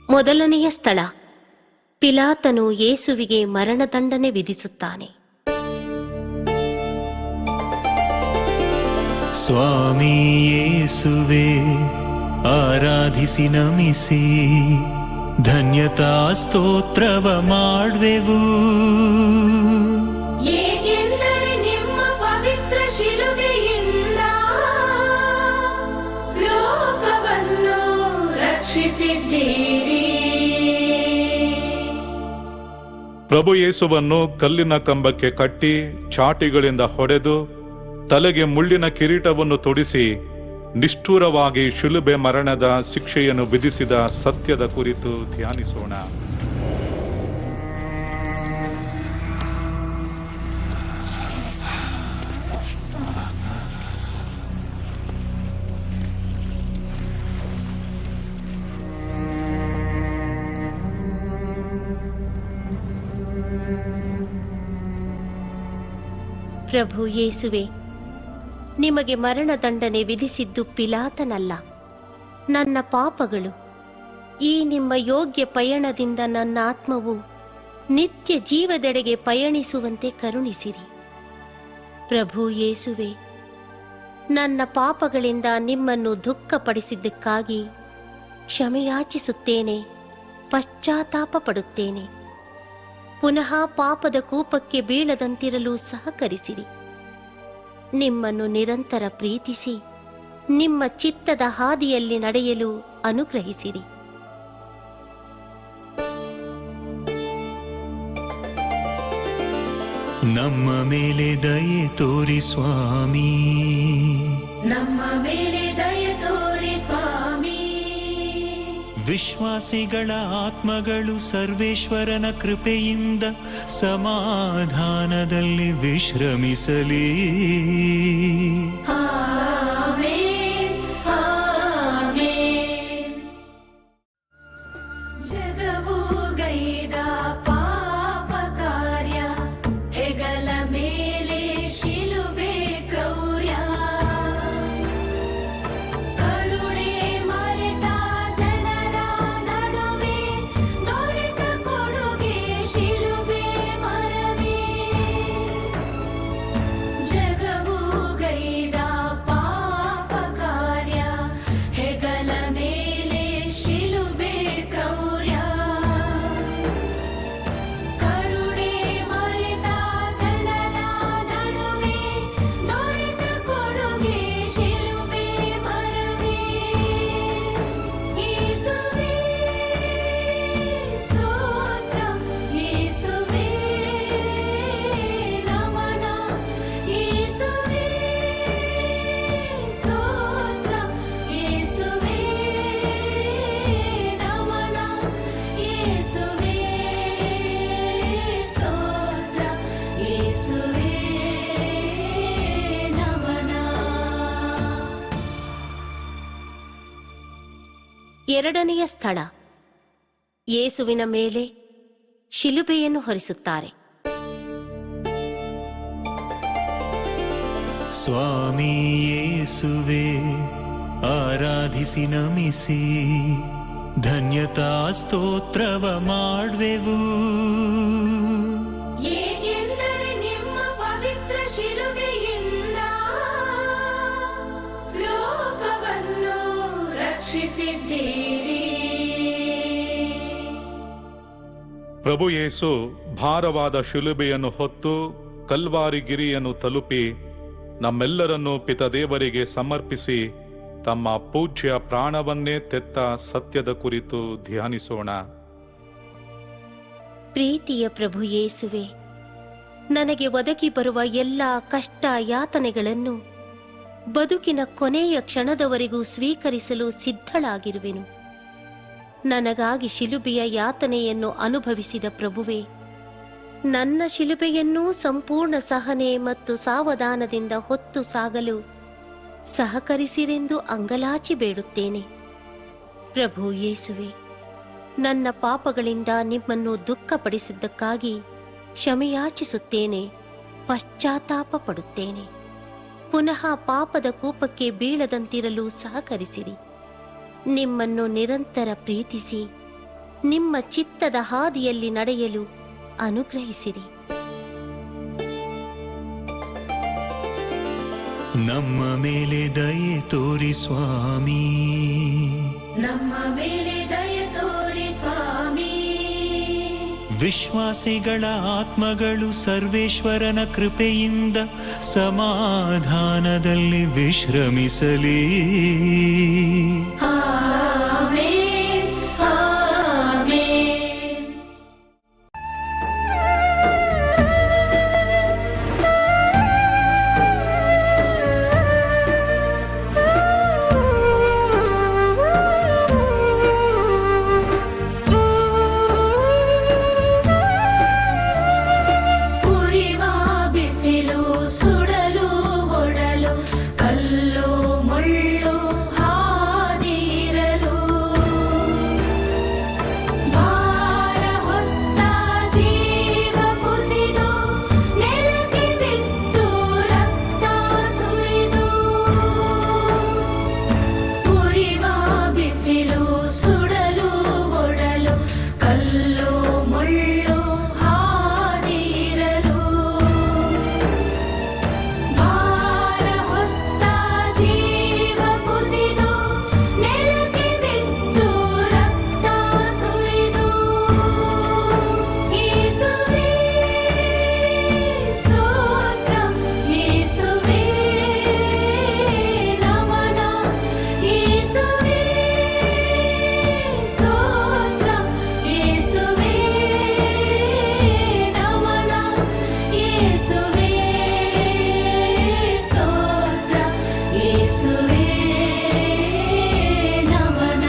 ಮೊದಲನೆಯ ಸ್ಥಳ, ಪಿಲಾತನು ಯೇಸುವಿಗೆ ಮರಣದಂಡನೆ ವಿಧಿಸುತ್ತಾನೆ. ಸ್ವಾಮಿ ಯೇಸುವೆ, ಆರಾಧಿಸಿ ನಮಿಸಿ ಧನ್ಯತಾ ಸ್ತೋತ್ರವ ಮಾಡ್ವೆವು. ಏಕೆಂದರೆ ನಿಮ್ಮ ಪವಿತ್ರ ಶಿಲುಬೆಯಿಂದ ಲೋಕವನ್ನು ರಕ್ಷಿಸಿದ್ದೀರಿ. ಪ್ರಭು ಯೇಸುವನ್ನು ಕಲ್ಲಿನ ಕಂಬಕ್ಕೆ ಕಟ್ಟಿ ಚಾಟಿಗಳಿಂದ ಹೊಡೆದು ತಲೆಗೆ ಮುಳ್ಳಿನ ಕಿರೀಟವನ್ನು ತೊಡಿಸಿ ನಿಷ್ಠುರವಾಗಿ ಶಿಲುಬೆ ಮರಣದ ಶಿಕ್ಷೆಯನ್ನು ವಿಧಿಸಿದ ಸತ್ಯದ ಕುರಿತು ಧ್ಯಾನಿಸೋಣ. ಪ್ರಭು ಯೇಸುವೆ, ನಿಮಗೆ ಮರಣದಂಡನೆ ವಿಧಿಸಿದ್ದು ಪಿಲಾತನಲ್ಲ, ನನ್ನ ಪಾಪಗಳು. ಈ ನಿಮ್ಮ ಯೋಗ್ಯ ಪಯಣದಿಂದ ನನ್ನ ಆತ್ಮವು ನಿತ್ಯ ಜೀವದೆಡೆಗೆ ಪಯಣಿಸುವಂತೆ ಕರುಣಿಸಿರಿ. ಪ್ರಭು ಯೇಸುವೆ, ನನ್ನ ಪಾಪಗಳಿಂದ ನಿಮ್ಮನ್ನು ದುಃಖಪಡಿಸಿದ್ದಕ್ಕಾಗಿ ಕ್ಷಮೆಯಾಚಿಸುತ್ತೇನೆ, ಪಶ್ಚಾತ್ತಾಪ ಪಡುತ್ತೇನೆ. ಪುನಃ ಪಾಪದ ಕೂಪಕ್ಕೆ ಬೀಳದಂತಿರಲು ಸಹಕರಿಸಿರಿ. ನಿಮ್ಮನ್ನು ನಿರಂತರ ಪ್ರೀತಿಸಿ ನಿಮ್ಮ ಚಿತ್ತದ ಹಾದಿಯಲ್ಲಿ ನಡೆಯಲು ಅನುಗ್ರಹಿಸಿರಿ. ನಮ್ಮ ಮೇಲೆ ದಯೆ ತೋರಿ ಸ್ವಾಮಿ, ನಮ್ಮ ಮೇಲೆ ದಯೆ ತೋರಿ ಸ್ವಾಮಿ. ವಿಶ್ವಾಸಿಗಳ ಆತ್ಮಗಳು ಸರ್ವೇಶ್ವರನ ಕೃಪೆಯಿಂದ ಸಮಾಧಾನದಲ್ಲಿ ವಿಶ್ರಮಿಸಲಿ. Amen, amen. ಜಗವು ಗೈದ ಪಾಪ ಕಾರ್ಯ, ಹೆಗಲ ಮೇಲೆ ಶಿಲುಬೆ ಕ್ರೌರ್ಯ. ಕರುಣೆ ಮರೆತ ಜನರ ನಡುವೆ ದೊರೆತ ಕೊಡುಗೆ ಶಿಲುಬೆ ಮರವೇ. ಜಗವು ಗೈದ ಪಾಪ ಕಾರ್ಯ, ಹೆಗಲ ಮೇಲೆ ಶಿಲುಬೆ ಕ್ರೌರ್ಯ. ಕರುಣೆ ಮರೆತ ಜನರ ನಡುವೆ ದೊರೆತ ಕೊಡುಗೆ ಶಿಲುಬೆ ಮರವೇ. ಯೇಸುವೇ ಸ್ತೋತ್ರ, ಯೇಸುವೇ ನಮನ, ಯೇಸುವೇ ಸ್ತೋತ್ರ, ಯೇಸುವೇ ನಮನ, ಯೇಸುವೇ ಸ್ತೋತ್ರ, ಯೇಸುವೇ ನಮನ. ಎರಡನೆಯ ಸ್ಥಳ, ಯೇಸುವಿನ ಮೇಲೆ ಶಿಲುಬೆಯನ್ನು ಹೊರಿಸುತ್ತಾರೆ. ಸ್ವಾಮಿ ಯೇಸುವೆ, ಆರಾಧಿಸಿ ನಮಿಸಿ ಧನ್ಯತಾ ಸ್ತೋತ್ರವ ಮಾಡ್ವೆವು. ಏಕೆಂದರೆ ನಿಮ್ಮ ಪವಿತ್ರ ಶಿಲುಬೆಯಿಂದ ಲೋಕವನ್ನು ರಕ್ಷಿಸಿದ್ದೀರಿ. ಪ್ರಭು ಯೇಸು ಭಾರವಾದ ಶಿಲುಬೆಯನ್ನು ಹೊತ್ತು ಕಲ್ವಾರಿ ಗಿರಿಯನ್ನು ತಲುಪಿ ನಮ್ಮೆಲ್ಲರನ್ನು ಪಿತದೇವರಿಗೆ ಸಮರ್ಪಿಸಿ ತಮ್ಮ ಪೂಜ್ಯ ಪ್ರಾಣವನ್ನೇ ತೆತ್ತ ಸತ್ಯದ ಕುರಿತು ಧ್ಯಾನಿಸೋಣ. ಪ್ರೀತಿಯ ಪ್ರಭು ಯೇಸುವೆ, ನನಗೆ ಒದಗಿ ಬರುವ ಎಲ್ಲ ಕಷ್ಟ ಯಾತನೆಗಳನ್ನು ಬದುಕಿನ ಕೊನೆಯ ಕ್ಷಣದವರೆಗೂ ಸ್ವೀಕರಿಸಲು ಸಿದ್ಧಳಾಗಿರುವೆನು. ನನಗಾಗಿ ಶಿಲುಬೆಯ ಯಾತನೆಯನ್ನು ಅನುಭವಿಸಿದ ಪ್ರಭುವೆ, ನನ್ನ ಶಿಲುಬೆಯನ್ನೂ ಸಂಪೂರ್ಣ ಸಹನೆ ಮತ್ತು ಸಾವಧಾನದಿಂದ ಹೊತ್ತು ಸಾಗಲು ಸಹಕರಿಸಿರೆಂದು ಅಂಗಲಾಚಿ ಬೇಡುತ್ತೇನೆ. ಪ್ರಭು ಯೇಸುವೆ, ನನ್ನ ಪಾಪಗಳಿಂದ ನಿಮ್ಮನ್ನು ದುಃಖಪಡಿಸಿದ್ದಕ್ಕಾಗಿ ಕ್ಷಮೆಯಾಚಿಸುತ್ತೇನೆ, ಪಶ್ಚಾತ್ತಾಪ ಪಡುತ್ತೇನೆ. ಪುನಃ ಪಾಪದ ಕೂಪಕ್ಕೆ ಬೀಳದಂತಿರಲು ಸಹಕರಿಸಿರಿ. ನಿಮ್ಮನ್ನು ನಿರಂತರ ಪ್ರೀತಿಸಿ ನಿಮ್ಮ ಚಿತ್ತದ ಹಾದಿಯಲ್ಲಿ ನಡೆಯಲು ಅನುಗ್ರಹಿಸಿರಿ. ನಮ್ಮ ಮೇಲೆ ದಯೆ ತೋರಿ ಸ್ವಾಮಿ, ನಮ್ಮ ಮೇಲೆ ದಯ ತೋರಿ ಸ್ವಾಮಿ. ವಿಶ್ವಾಸಿಗಳ ಆತ್ಮಗಳು ಸರ್ವೇಶ್ವರನ ಕೃಪೆಯಿಂದ ಸಮಾಧಾನದಲ್ಲಿ ವಿಶ್ರಮಿಸಲಿ. Amen, amen. ಉರಿವ ಬಿಸಿಲು ಸುಡಲು ಒಡಲು ಕಲ್ಲು ಮುಳ್ಳು ಹಾದಿರಲು ಭಾರ ಹೊತ್ತ ಜೀವ ಕುಸಿದು ನೆಲಕ್ಕೆ ಬಿದ್ದು ರಕ್ತ ಸುರಿದು. ಉರಿವ ಬಿಸಿಲು ಸುಡಲು ಒಡಲು ಕಲ್ಲು ಮುಳ್ಳು ಹಾದಿರಲು ಭಾರ ಹೊತ್ತ ಜೀವ ಕುಸಿದು ನೆಲಕ್ಕೆ ಬಿದ್ದು ರಕ್ತ ಸುರಿದು. ಯೇಸುವೇ ಸ್ತೋತ್ರ, ಯೇಸುವೇ ನಮನ, ಯೇಸುವೇ ಸ್ತೋತ್ರ, ಯೇಸುವೇ ನಮನ, ಯೇಸುವೇ ಸ್ತೋತ್ರ, ಯೇಸುವೇ ನಮನ.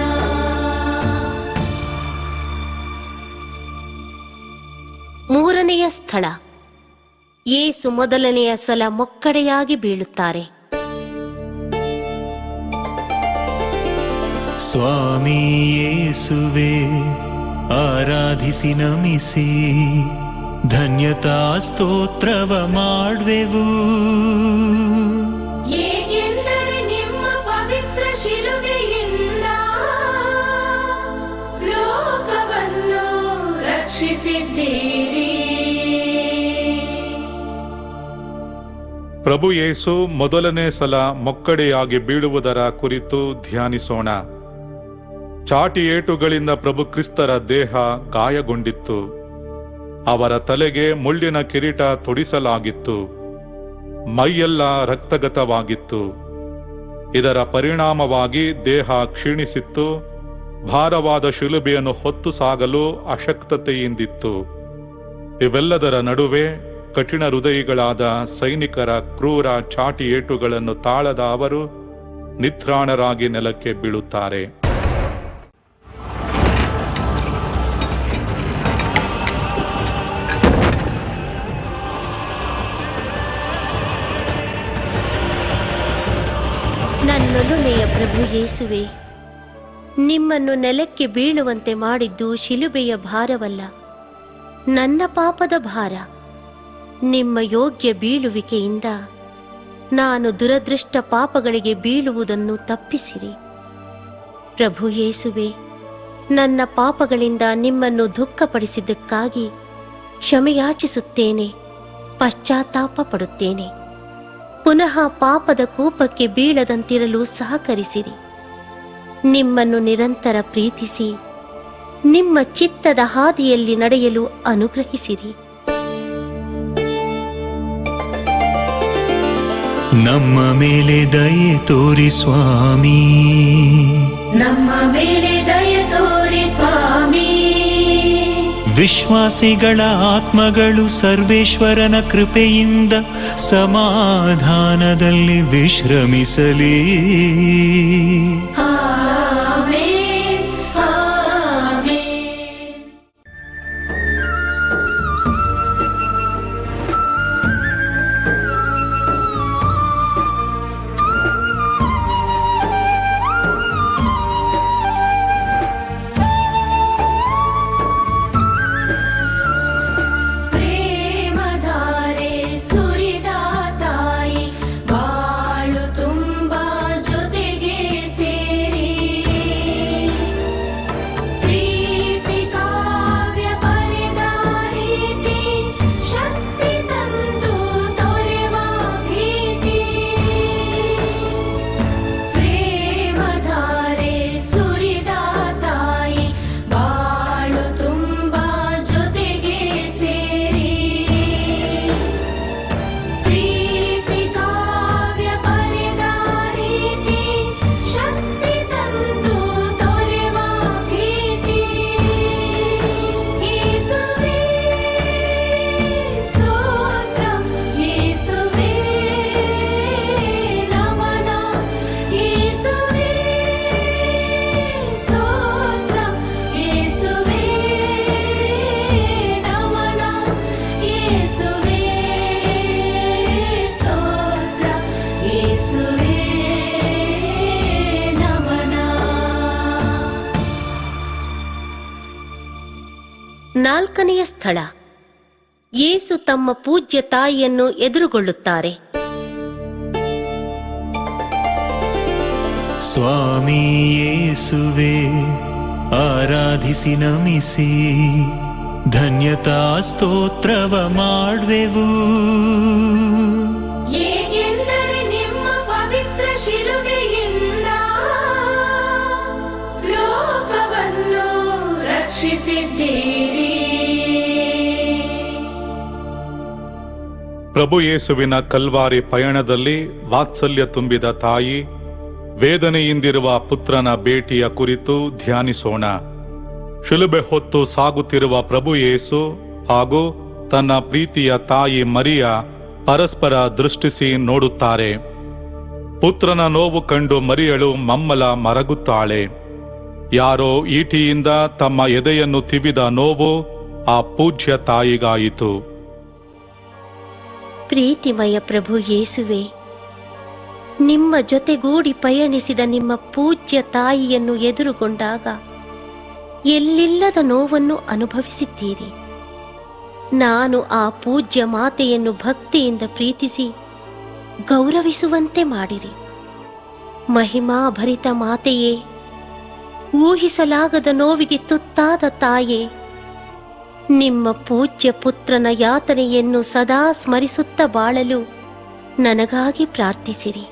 ಮೂರನೆಯ ಸ್ಥಳ, ಯೇಸು ಮೊದಲನೆಯ ಸಲ ಮೊಕ್ಕಡೆಯಾಗಿ ಬೀಳುತ್ತಾರೆ. ಸ್ವಾಮಿ ಯೇಸುವೆ, ಆರಾಧಿಸಿ ನಮಿಸಿ ಧನ್ಯತಾ ಸ್ತೋತ್ರವ ಮಾಡ್ವೆವು. ಏಕೆಂದರೆ ನಿಮ್ಮ ಪವಿತ್ರ ಶಿಲುಬೆಯಿಂದ ಲೋಕವನ್ನು ರಕ್ಷಿಸಿದ್ದೀರಿ. ಪ್ರಭು ಯೇಸು ಮೊದಲನೇ ಸಲ ಮೊಕ್ಕಡೆಯಾಗಿ ಬೀಳುವುದರ ಕುರಿತು ಧ್ಯಾನಿಸೋಣ. ಚಾಟಿ ಏಟುಗಳಿಂದ ಪ್ರಭು ಕ್ರಿಸ್ತರ ದೇಹ ಗಾಯಗೊಂಡಿತ್ತು. ಅವರ ತಲೆಗೆ ಮುಳ್ಳಿನ ಕಿರೀಟ ತೊಡಿಸಲಾಗಿತ್ತು. ಮೈಯೆಲ್ಲ ರಕ್ತಗತವಾಗಿತ್ತು. ಇದರ ಪರಿಣಾಮವಾಗಿ ದೇಹ ಕ್ಷೀಣಿಸಿತ್ತು. ಭಾರವಾದ ಶಿಲುಬೆಯನ್ನು ಹೊತ್ತು ಸಾಗಲು ಅಶಕ್ತತೆಯಿಂದಿತ್ತು. ಇವೆಲ್ಲದರ ನಡುವೆ ಕಠಿಣ ಹೃದಯಿಗಳಾದ ಸೈನಿಕರ ಕ್ರೂರ ಚಾಟಿ ಏಟುಗಳನ್ನು ತಾಳದ ಅವರು ನಿತ್ರಾಣರಾಗಿ ನೆಲಕ್ಕೆ ಬೀಳುತ್ತಾರೆ. ನನ್ನೊಲುಮೆಯ ಪ್ರಭು ಯೇಸುವೆ, ನಿಮ್ಮನ್ನು ನೆಲಕ್ಕೆ ಬೀಳುವಂತೆ ಮಾಡಿದ್ದು ಶಿಲುಬೆಯ ಭಾರವಲ್ಲ, ನನ್ನ ಪಾಪದ ಭಾರ. ನಿಮ್ಮ ಯೋಗ್ಯ ಬೀಳುವಿಕೆಯಿಂದ ನಾನು ದುರದೃಷ್ಟ ಪಾಪಗಳಿಗೆ ಬೀಳುವುದನ್ನು ತಪ್ಪಿಸಿರಿ. ಪ್ರಭು ಯೇಸುವೆ, ನನ್ನ ಪಾಪಗಳಿಂದ ನಿಮ್ಮನ್ನು ದುಃಖಪಡಿಸಿದ್ದಕ್ಕಾಗಿ ಕ್ಷಮೆಯಾಚಿಸುತ್ತೇನೆ, ಪಶ್ಚಾತ್ತಾಪ ಪಡುತ್ತೇನೆ. ಪುನಃ ಪಾಪದ ಕೂಪಕ್ಕೆ ಬೀಳದಂತಿರಲು ಸಹಕರಿಸಿರಿ. ನಿಮ್ಮನ್ನು ನಿರಂತರ ಪ್ರೀತಿಸಿ ನಿಮ್ಮ ಚಿತ್ತದ ಹಾದಿಯಲ್ಲಿ ನಡೆಯಲು ಅನುಗ್ರಹಿಸಿರಿ. ನಮ್ಮ ಮೇಲೆ ದಯೆ ತೋರಿ ಸ್ವಾಮಿ, ನಮ್ಮ ಮೇಲೆ ದಯ ತೋರಿ ಸ್ವಾಮಿ. ವಿಶ್ವಾಸಿಗಳ ಆತ್ಮಗಳು ಸರ್ವೇಶ್ವರನ ಕೃಪೆಯಿಂದ ಸಮಾಧಾನದಲ್ಲಿ ವಿಶ್ರಮಿಸಲಿ. Amen, amen. ಪ್ರೇಮಧಾರೆ ಸುರಿದ ತಾಯಿ ಬಾಳು ತುಂಬ ಜೊತೆಗೆ ಸೇರಿ 4ನೆಯ ಸ್ಥಳ. ಯೇಸು ತಮ್ಮ ಪೂಜ್ಯ ತಾಯಿಯನ್ನು ಎದುರುಗೊಳ್ಳುತ್ತಾರೆ. ಸ್ವಾಮಿ ಯೇಸುವೆ, ಆರಾಧಿಸಿ ನಮಿಸಿ ಧನ್ಯತಾ ಸ್ತೋತ್ರವ ಮಾಡ್ವೆವು. ಏಕೆಂದರೆ ನಿಮ್ಮ ಪವಿತ್ರ ಶಿಲುಬೆಯಿಂದ ಲೋಕವನ್ನು ರಕ್ಷಿಸಿದ್ದೀರಿ. ಪ್ರಭು ಯೇಸುವಿನ ಕಲ್ವಾರಿ ಪಯಣದಲ್ಲಿ ವಾತ್ಸಲ್ಯ ತುಂಬಿದ ತಾಯಿ, ವೇದನೆಯಿಂದಿರುವ ಪುತ್ರನ ಭೇಟಿಯ ಕುರಿತು ಧ್ಯಾನಿಸೋಣ. ಶಿಲುಬೆ ಹೊತ್ತು ಸಾಗುತ್ತಿರುವ ಪ್ರಭು ಯೇಸು ಹಾಗೂ ತನ್ನ ಪ್ರೀತಿಯ ತಾಯಿ ಮರಿಯ ಪರಸ್ಪರ ದೃಷ್ಟಿಸಿ ನೋಡುತ್ತಾರೆ. ಪುತ್ರನ ನೋವು ಕಂಡು ಮರಿಯಳು ಮಮ್ಮಲ ಮರಗುತ್ತಾಳೆ. ಯಾರೋ ಈಟಿಯಿಂದ ತಮ್ಮ ಎದೆಯನ್ನು ತಿವಿದ ನೋವು ಆ ಪೂಜ್ಯ ತಾಯಿಗಾಯಿತು. ಪ್ರೀತಿಮಯ ಪ್ರಭು ಯೇಸುವೆ, ನಿಮ್ಮ ಜೊತೆಗೂಡಿ ಪಯಣಿಸಿದ ನಿಮ್ಮ ಪೂಜ್ಯ ತಾಯಿಯನ್ನು ಎದುರುಗೊಂಡಾಗ ಎಲ್ಲಿಲ್ಲದ ನೋವನ್ನು ಅನುಭವಿಸಿದ್ದೀರಿ. ನಾನು ಆ ಪೂಜ್ಯ ಮಾತೆಯನ್ನು ಭಕ್ತಿಯಿಂದ ಪ್ರೀತಿಸಿ ಗೌರವಿಸುವಂತೆ ಮಾಡಿರಿ. ಮಹಿಮಾಭರಿತ ಮಾತೆಯೇ, ಊಹಿಸಲಾಗದ ನೋವಿಗೆ ತುತ್ತಾದ ತಾಯೇ, ನಿಮ್ಮ ಪೂಜ್ಯ ಪುತ್ರನ ಯಾತನೆಯನ್ನು ಸದಾ ಸ್ಮರಿಸುತ್ತಾ ಬಾಳಲು ನನಗಾಗಿ ಪ್ರಾರ್ಥಿಸಿರಿ.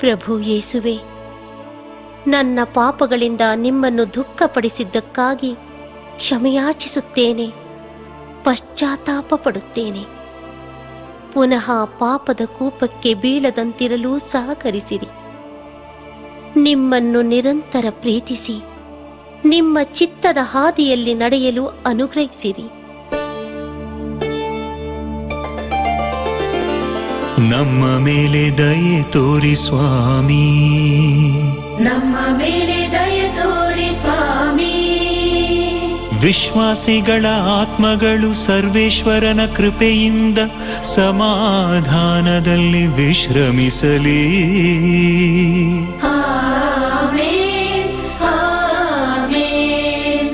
ಪ್ರಭು ಯೇಸುವೆ, ನನ್ನ ಪಾಪಗಳಿಂದ ನಿಮ್ಮನ್ನು ದುಃಖಪಡಿಸಿದ್ದಕ್ಕಾಗಿ ಕ್ಷಮೆಯಾಚಿಸುತ್ತೇನೆ, ಪಶ್ಚಾತ್ತಾಪ ಪಡುತ್ತೇನೆ. ಪುನಃ ಪಾಪದ ಕೂಪಕ್ಕೆ ಬೀಳದಂತಿರಲು ಸಹಕರಿಸಿರಿ. ನಿಮ್ಮನ್ನು ನಿರಂತರ ಪ್ರೀತಿಸಿ ನಿಮ್ಮ ಚಿತ್ತದ ಹಾದಿಯಲ್ಲಿ ನಡೆಯಲು ಅನುಗ್ರಹಿಸಿರಿ. ನಮ್ಮ ಮೇಲೆ ದಯೆ ತೋರಿ ಸ್ವಾಮಿ, ನಮ್ಮ ಮೇಲೆ ದಯೆ ತೋರಿ ಸ್ವಾಮಿ. ವಿಶ್ವಾಸಿಗಳ ಆತ್ಮಗಳು ಸರ್ವೇಶ್ವರನ ಕೃಪೆಯಿಂದ ಸಮಾಧಾನದಲ್ಲಿ ವಿಶ್ರಮಿಸಲಿ. Amen, amen.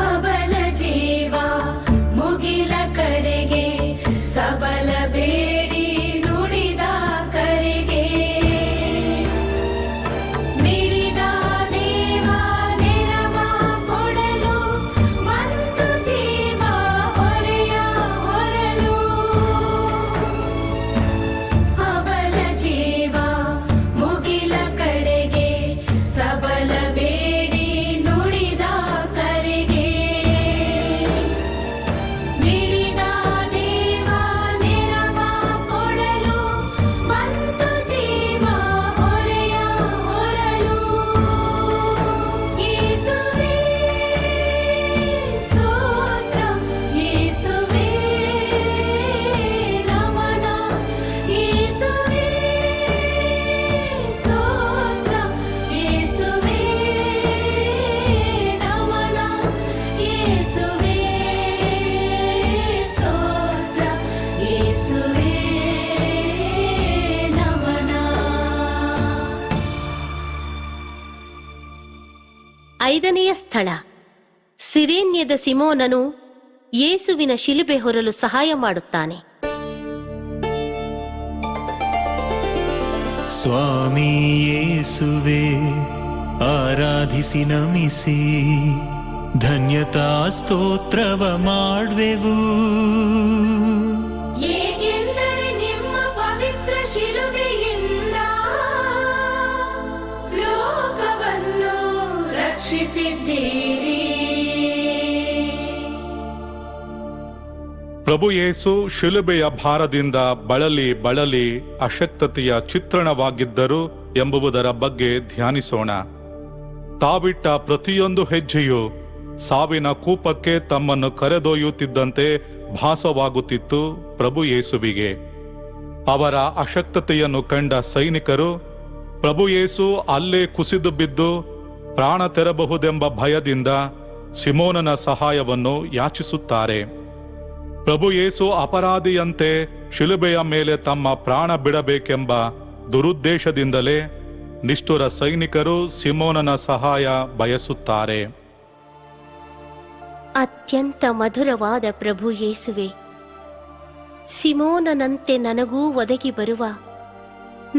ಅಬಲ ಜೀವ ಮುಗಿಲ ಕಡೆಗೆ ಸಬಲ ಬೇಡಿ ನುಡಿದ ಕರೆಗೆ ಮಿಡಿದ ದೇವ ನೆರವ ಕೊಡಲು ಬಂತು ಜೀವ ಹೊರೆಯ ಹೊರಲು. ಅಬಲ ಜೀವ ಮುಗಿಲ ಕಡೆಗೆ ಸಬಲ ಬೇಡಿ ನುಡಿದ ಕರೆಗೆ ಮಿಡಿದ ದೇವ ನೆರವ ಕೊಡಲು ಬಂತು ಜೀವ ಹೊರೆಯ ಹೊರಲು. ಯೇಸುವೇ ಸ್ತೋತ್ರ, ಯೇಸುವೇ ನಮನ, ಯೇಸುವೇ ಸ್ತೋತ್ರ, ಯೇಸುವೇ ನಮನ, ಯೇಸುವೇ ಸ್ತೋತ್ರ, ಯೇಸುವೇ ನಮನ. 5ನೆಯ ಸ್ಥಳ. ಸಿರೇನ್ಯದ ಸಿಮೋನನು ಯೇಸುವಿನ ಶಿಲುಬೆ ಹೊರಲು ಸಹಾಯ ಮಾಡುತ್ತಾನೆ. ಸ್ವಾಮಿ ಯೇಸುವೆ, ಆರಾಧಿಸಿ ನಮಿಸಿ ಧನ್ಯತಾ ಸ್ತೋತ್ರವ ಮಾಡ್ವೆವು. ಏಕೆಂದರೆ ನಿಮ್ಮ ಪವಿತ್ರ ಶಿಲುಬೆಯಿಂದ ಲೋಕವನ್ನು ರಕ್ಷಿಸಿದ್ದೀರಿ. ಪ್ರಭು ಯೇಸು ಶಿಲುಬೆಯ ಭಾರದಿಂದ ಬಳಲಿ ಅಶಕ್ತತೆಯ ಚಿತ್ರಣವಾಗಿದ್ದರು ಎಂಬುದರ ಬಗ್ಗೆ ಧ್ಯಾನಿಸೋಣ. ತಾವಿಟ್ಟ ಪ್ರತಿಯೊಂದು ಹೆಜ್ಜೆಯು ಸಾವಿನ ಕೂಪಕ್ಕೆ ತಮ್ಮನ್ನು ಕರೆದೊಯ್ಯುತ್ತಿದ್ದಂತೆ ಭಾಸವಾಗುತ್ತಿತ್ತು ಪ್ರಭು ಯೇಸುವಿಗೆ. ಅವರ ಅಶಕ್ತತೆಯನ್ನು ಕಂಡ ಸೈನಿಕರು ಪ್ರಭು ಯೇಸು ಅಲ್ಲೇ ಕುಸಿದು ಬಿದ್ದು ಪ್ರಾಣ ತೆರಬಹುದೆಂಬ ಭಯದಿಂದ ಸಿಮೋನನ ಸಹಾಯವನ್ನು ಯಾಚಿಸುತ್ತಾರೆ. ಪ್ರಭು ಯೇಸು ಅಪರಾಧಿಯಂತೆ ಶಿಲುಬೆಯ ಮೇಲೆ ತಮ್ಮ ಪ್ರಾಣ ಬಿಡಬೇಕೆಂಬ ದುರುದ್ದೇಶದಿಂದಲೇ ನಿಷ್ಠುರ ಸೈನಿಕರು ಸಿಮೋನನ ಸಹಾಯ ಬಯಸುತ್ತಾರೆ. ಅತ್ಯಂತ ಮಧುರವಾದ ಪ್ರಭು ಯೇಸುವೆ, ಸಿಮೋನನಂತೆ ನನಗೂ ಒದಗಿ ಬರುವ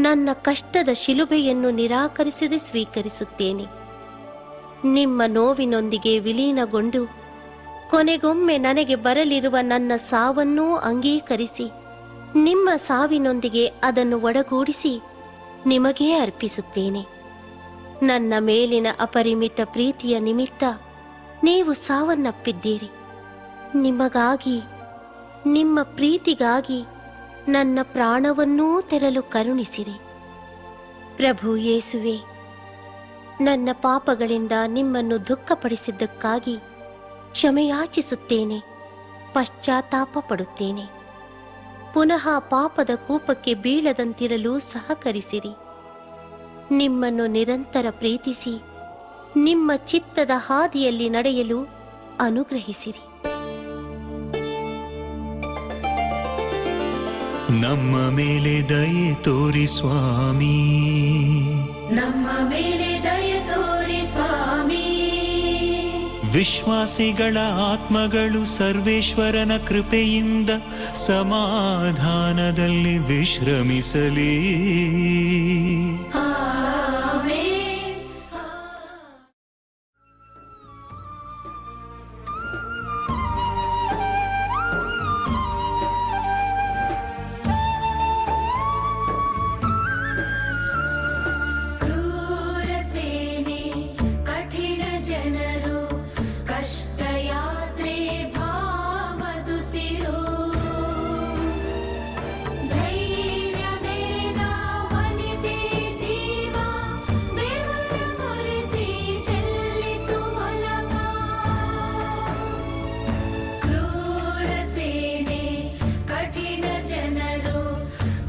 ನನ್ನ ಕಷ್ಟದ ಶಿಲುಬೆಯನ್ನು ನಿರಾಕರಿಸದೆ ಸ್ವೀಕರಿಸುತ್ತೇನೆ. ನಿಮ್ಮ ನೋವಿನೊಂದಿಗೆ ವಿಲೀನಗೊಂಡು ಕೊನೆಗೊಮ್ಮೆ ನನಗೆ ಬರಲಿರುವ ನನ್ನ ಸಾವನ್ನೂ ಅಂಗೀಕರಿಸಿ ನಿಮ್ಮ ಸಾವಿನೊಂದಿಗೆ ಅದನ್ನು ಒಡಗೂಡಿಸಿ ನಿಮಗೇ ಅರ್ಪಿಸುತ್ತೇನೆ. ನನ್ನ ಮೇಲಿನ ಅಪರಿಮಿತ ಪ್ರೀತಿಯ ನಿಮಿತ್ತ ನೀವು ಸಾವನ್ನಪ್ಪಿದ್ದೀರಿ. ನಿಮಗಾಗಿ, ನಿಮ್ಮ ಪ್ರೀತಿಗಾಗಿ ನನ್ನ ಪ್ರಾಣವನ್ನೂ ತೆರಲು ಕರುಣಿಸಿರಿ. ಪ್ರಭು ಯೇಸುವೆ, ನನ್ನ ಪಾಪಗಳಿಂದ ನಿಮ್ಮನ್ನು ದುಃಖಪಡಿಸಿದ್ದಕ್ಕಾಗಿ ಕ್ಷಮೆಯಾಚಿಸುತ್ತೇನೆ, ಪಶ್ಚಾತ್ತಾಪ ಪಡುತ್ತೇನೆ. ಪುನಃ ಪಾಪದ ಕೂಪಕ್ಕೆ ಬೀಳದಂತಿರಲು ಸಹಕರಿಸಿರಿ. ನಿಮ್ಮನ್ನು ನಿರಂತರ ಪ್ರೀತಿಸಿ ನಿಮ್ಮ ಚಿತ್ತದ ಹಾದಿಯಲ್ಲಿ ನಡೆಯಲು ಅನುಗ್ರಹಿಸಿರಿ. ನಮ್ಮ ಮೇಲೆ ದಯೆ ತೋರಿ ಸ್ವಾಮಿ, ನಮ್ಮ ಮೇಲೆ ದಯ ತೋರಿ ಸ್ವಾಮಿ. ವಿಶ್ವಾಸಿಗಳ ಆತ್ಮಗಳು ಸರ್ವೇಶ್ವರನ ಕೃಪೆಯಿಂದ ಸಮಾಧಾನದಲ್ಲಿ ವಿಶ್ರಮಿಸಲಿ. ಆಮೆನ್. ಕ್ರೂರ ಸೇನೆ, ಕಠಿಣ ಜನರು, ಕಷ್ಟಯಾತ್ರೆ ಭಾವದುಸಿರು. ಧೈರ್ಯ ಮೆರೆದ ವನಿತೆ ಜೀವ, ಬೆವರು ಮುರಿಸಿ ಚೆಲ್ಲಿತು ಒಲವ. ಕ್ರೂರ ಸೇನೆ, ಕಠಿಣ ಜನರು,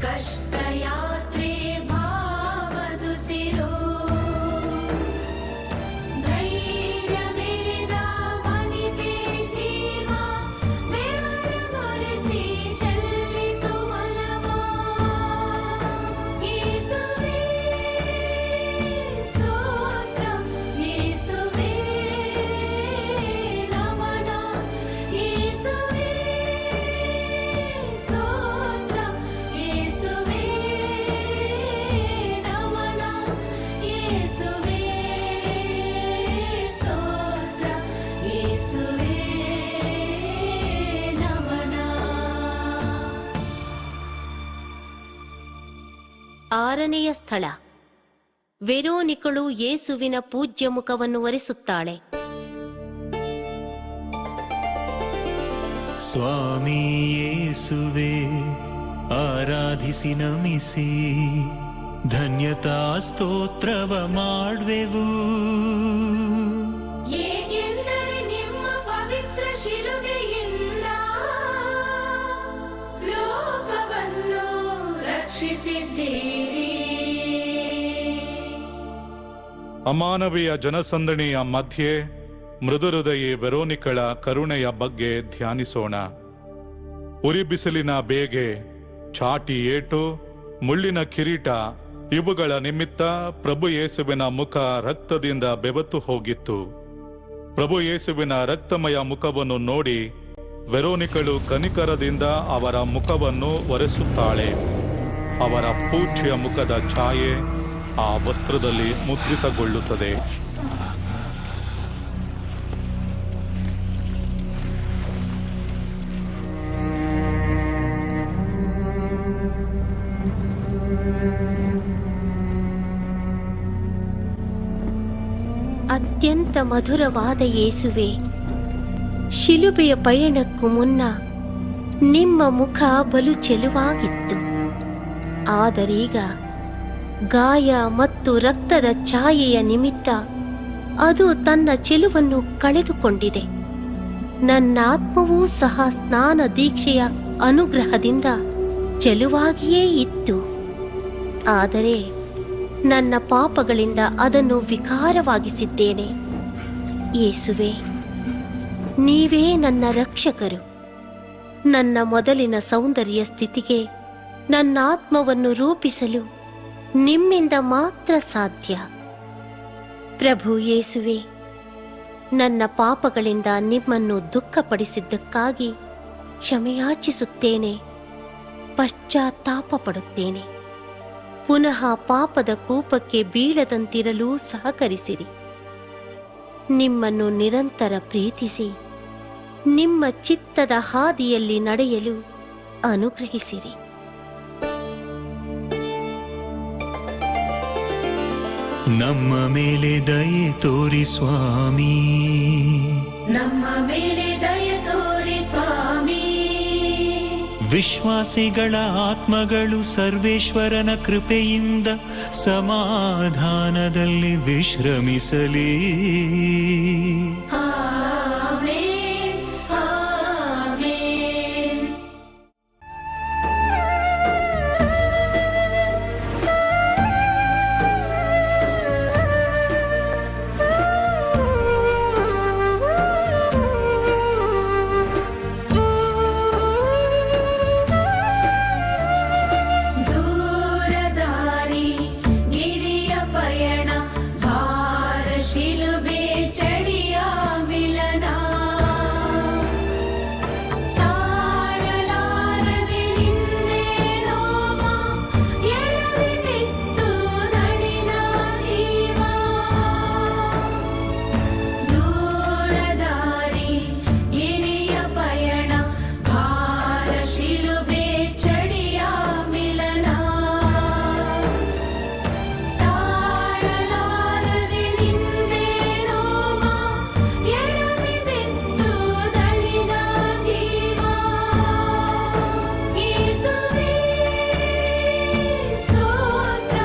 ಕಷ್ಟಯಾತ್ರೆ ಭಾವದುಸಿರು. ಧೈರ್ಯ ಮೆರೆದ ವನಿತೆ ಜೀವ, ಬೆವರು ಮುರಿಸಿ ಚೆಲ್ಲಿತು ಒಲವ. ಯೇಸುವೇ ಸ್ತೋತ್ರ, ಯೇಸುವೇ ನಮನ, ಯೇಸುವೇ ಸ್ತೋತ್ರ, ಯೇಸುವೇ ನಮನ, ಯೇಸುವೇ ಸ್ತೋತ್ರ, ಯೇಸುವೇ ನಮನ. ಆರನೆಯ ಸ್ಥಳ. ವೆರೋನಿಕಳು ಯೇಸುವಿನ ಪೂಜ್ಯ ಮುಖವನ್ನು ಒರೆಸುತ್ತಾಳೆ. ಸ್ವಾಮಿ ಯೇಸುವೆ, ಆರಾಧಿಸಿ ನಮಿಸಿ ಧನ್ಯತಾ ಸ್ತೋತ್ರವ ಮಾಡ್ವೆವು. ಏಕೆಂದರೆ ನಿಮ್ಮ ಪವಿತ್ರ ಶಿಲುಬೆಯಿಂದ ಲೋಕವನ್ನು ರಕ್ಷಿಸಿದ್ದೀರಿ. ಅಮಾನವೀಯ ಜನಸಂದಣಿಯ ಮಧ್ಯೆ ಮೃದುಹೃದಯಿ ವೆರೋನಿಕಳ ಕರುಣೆಯ ಬಗ್ಗೆ ಧ್ಯಾನಿಸೋಣ. ಉರಿ ಬಿಸಿಲಿನ ಬೇಗೆ, ಚಾಟಿ ಏಟು, ಮುಳ್ಳಿನ ಕಿರೀಟ ಇವುಗಳ ನಿಮಿತ್ತ ಪ್ರಭು ಯೇಸುವಿನ ಮುಖ ರಕ್ತದಿಂದ ಬೆವತು ಹೋಗಿತ್ತು. ಪ್ರಭು ಯೇಸುವಿನ ರಕ್ತಮಯ ಮುಖವನ್ನು ನೋಡಿ ವೆರೋನಿಕಳು ಕನಿಕರದಿಂದ ಅವರ ಮುಖವನ್ನು ಒರೆಸುತ್ತಾಳೆ. ಅವರ ಪೂಜ್ಯ ಮುಖದ ಛಾಯೆ ಆ ವಸ್ತ್ರದಲ್ಲಿ ಮುದ್ರಿತಗೊಳ್ಳುತ್ತದೆ. ಅತ್ಯಂತ ಮಧುರವಾದ ಯೇಸುವೆ, ಶಿಲುಬೆಯ ಪಯಣಕ್ಕೂ ಮುನ್ನ ನಿಮ್ಮ ಮುಖ ಬಲು ಚೆಲುವಾಗಿತ್ತು. ಆದರೀಗ ಗಾಯ ಮತ್ತು ರಕ್ತದ ಛಾಯೆಯ ನಿಮಿತ್ತ ಅದು ತನ್ನ ಚೆಲುವನ್ನು ಕಳೆದುಕೊಂಡಿದೆ. ನನ್ನ ಆತ್ಮವೂ ಸಹ ಸ್ನಾನ ದೀಕ್ಷೆಯ ಅನುಗ್ರಹದಿಂದ ಚೆಲುವಾಗಿಯೇ ಇತ್ತು. ಆದರೆ ನನ್ನ ಪಾಪಗಳಿಂದ ಅದನ್ನು ವಿಕಾರವಾಗಿಸಿದ್ದೇನೆ. ಯೇಸುವೆ, ನೀವೇ ನನ್ನ ರಕ್ಷಕರು. ನನ್ನ ಮೊದಲಿನ ಸೌಂದರ್ಯ ಸ್ಥಿತಿಗೆ ನನ್ನ ಆತ್ಮವನ್ನು ರೂಪಿಸಲು ನಿಮ್ಮಿಂದ ಮಾತ್ರ ಸಾಧ್ಯ. ಪ್ರಭು ಯೇಸುವೆ, ನನ್ನ ಪಾಪಗಳಿಂದ ನಿಮ್ಮನ್ನು ದುಃಖಪಡಿಸಿದ್ದಕ್ಕಾಗಿ ಕ್ಷಮೆಯಾಚಿಸುತ್ತೇನೆ, ಪಶ್ಚಾತ್ತಾಪ ಪಡುತ್ತೇನೆ. ಪುನಃ ಪಾಪದ ಕೂಪಕ್ಕೆ ಬೀಳದಂತಿರಲು ಸಹಕರಿಸಿರಿ. ನಿಮ್ಮನ್ನು ನಿರಂತರ ಪ್ರೀತಿಸಿ ನಿಮ್ಮ ಚಿತ್ತದ ಹಾದಿಯಲ್ಲಿ ನಡೆಯಲು ಅನುಗ್ರಹಿಸಿರಿ. ನಮ್ಮ ಮೇಲೆ ದಯೆ ತೋರಿ ಸ್ವಾಮಿ, ನಮ್ಮ ಮೇಲೆ ದಯ ತೋರಿ ಸ್ವಾಮಿ. ವಿಶ್ವಾಸಿಗಳ ಆತ್ಮಗಳು ಸರ್ವೇಶ್ವರನ ಕೃಪೆಯಿಂದ ಸಮಾಧಾನದಲ್ಲಿ ವಿಶ್ರಮಿಸಲಿ. Amen, amen. ದೂರದಾರಿ ಗಿರಿಯ ಪಯಣ, ಭಾರ ಶಿಲುಬೆ ಚಡಿಯ ಮಿಲನ. ತಾಳಲಾರದೆ ನಿಂದೆ ನೋವ, ಎಳವಿದಿತ್ತು ನಡಿನ ಜೀವ. ದೂರದಾರಿ ಗಿರಿಯ ಪಯಣ, ಭಾರ ಶಿಲುಬೆ ಚಡಿಯ ಮಿಲನ. ತಾಳಲಾರದೆ ನಿಂದೆ ನೋವ, ಎಳವಿದಿತ್ತು ದಣಿದ ಜೀವ. ಯೇಸುವೇ ಸ್ತೋತ್ರ,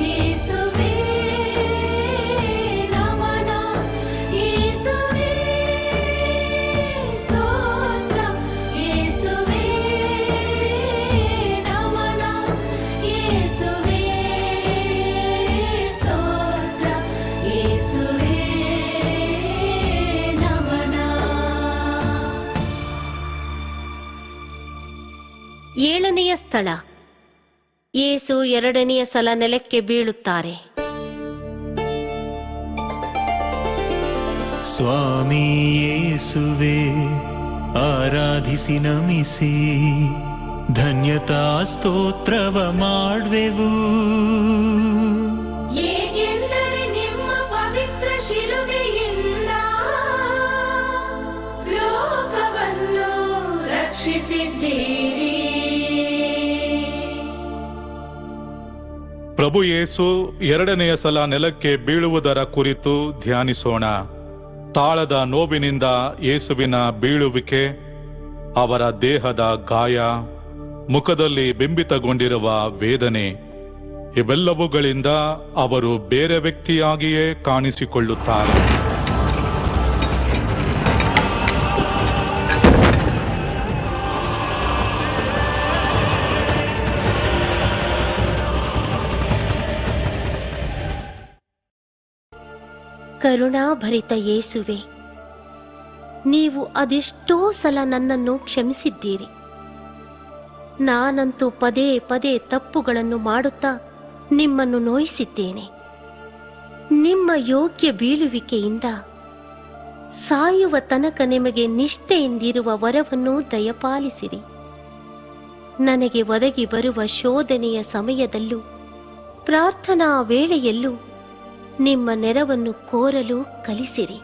ಯೇಸುವೇ ನಮನ. ಯೇಸುವೇ ಸ್ತೋತ್ರ, ಯೇಸುವೇ ನಮನ. ಯೇಸುವೇ ಸ್ತೋತ್ರ, ಯೇಸುವೇ ನಮನ. ಏಳನೆಯ ಸ್ಥಳ. ಯೇಸು ಎರಡನೆಯ ಸಲ ನೆಲಕ್ಕೆ ಬೀಳುತ್ತಾರೆ. ಸ್ವಾಮಿ ಯೇಸುವೆ, ಆರಾಧಿಸಿ ನಮಿಸಿ ಧನ್ಯತಾ ಸ್ತೋತ್ರವ ಮಾಡ್ವೆವು. ಏಕೆಂದರೆ ನಿಮ್ಮ ಪವಿತ್ರ ಶಿಲುಬೆಯಿಂದ ಲೋಕವನ್ನು ರಕ್ಷಿಸಿದ್ದೀರಿ. ಪ್ರಭು ಯೇಸು ಎರಡನೆಯ ಸಲ ನೆಲಕ್ಕೆ ಬೀಳುವುದರ ಕುರಿತು ಧ್ಯಾನಿಸೋಣ. ತಾಳದ ನೋವಿನಿಂದ ಯೇಸುವಿನ ಬೀಳುವಿಕೆ, ಅವರ ದೇಹದ ಗಾಯ, ಮುಖದಲ್ಲಿ ಬಿಂಬಿತಗೊಂಡಿರುವ ವೇದನೆ, ಇವೆಲ್ಲವುಗಳಿಂದ ಅವರು ಬೇರೆ ವ್ಯಕ್ತಿಯಾಗಿಯೇ ಕಾಣಿಸಿಕೊಳ್ಳುತ್ತಾರೆ. ಕರುಣಾಭರಿತ ಯೇಸುವೆ, ನೀವು ಅದೆಷ್ಟೋ ಸಲ ನನ್ನನ್ನು ಕ್ಷಮಿಸಿದ್ದೀರಿ. ನಾನಂತೂ ಪದೇ ಪದೇ ತಪ್ಪುಗಳನ್ನು ಮಾಡುತ್ತಾ ನಿಮ್ಮನ್ನು ನೋಯಿಸಿದ್ದೇನೆ. ನಿಮ್ಮ ಯೋಗ್ಯ ಬೀಳುವಿಕೆಯಿಂದ ಸಾಯುವ ತನಕ ನಿಮಗೆ ನಿಷ್ಠೆಯಿಂದಿರುವ ವರವನ್ನು ದಯಪಾಲಿಸಿರಿ. ನನಗೆ ಒದಗಿ ಬರುವ ಶೋಧನೆಯ ಸಮಯದಲ್ಲೂ ಪ್ರಾರ್ಥನಾ ವೇಳೆಯಲ್ಲೂ ನಿಮ್ಮ ನೆರವನ್ನು ಕೋರಲು ಕಲಿಸಿರಿ.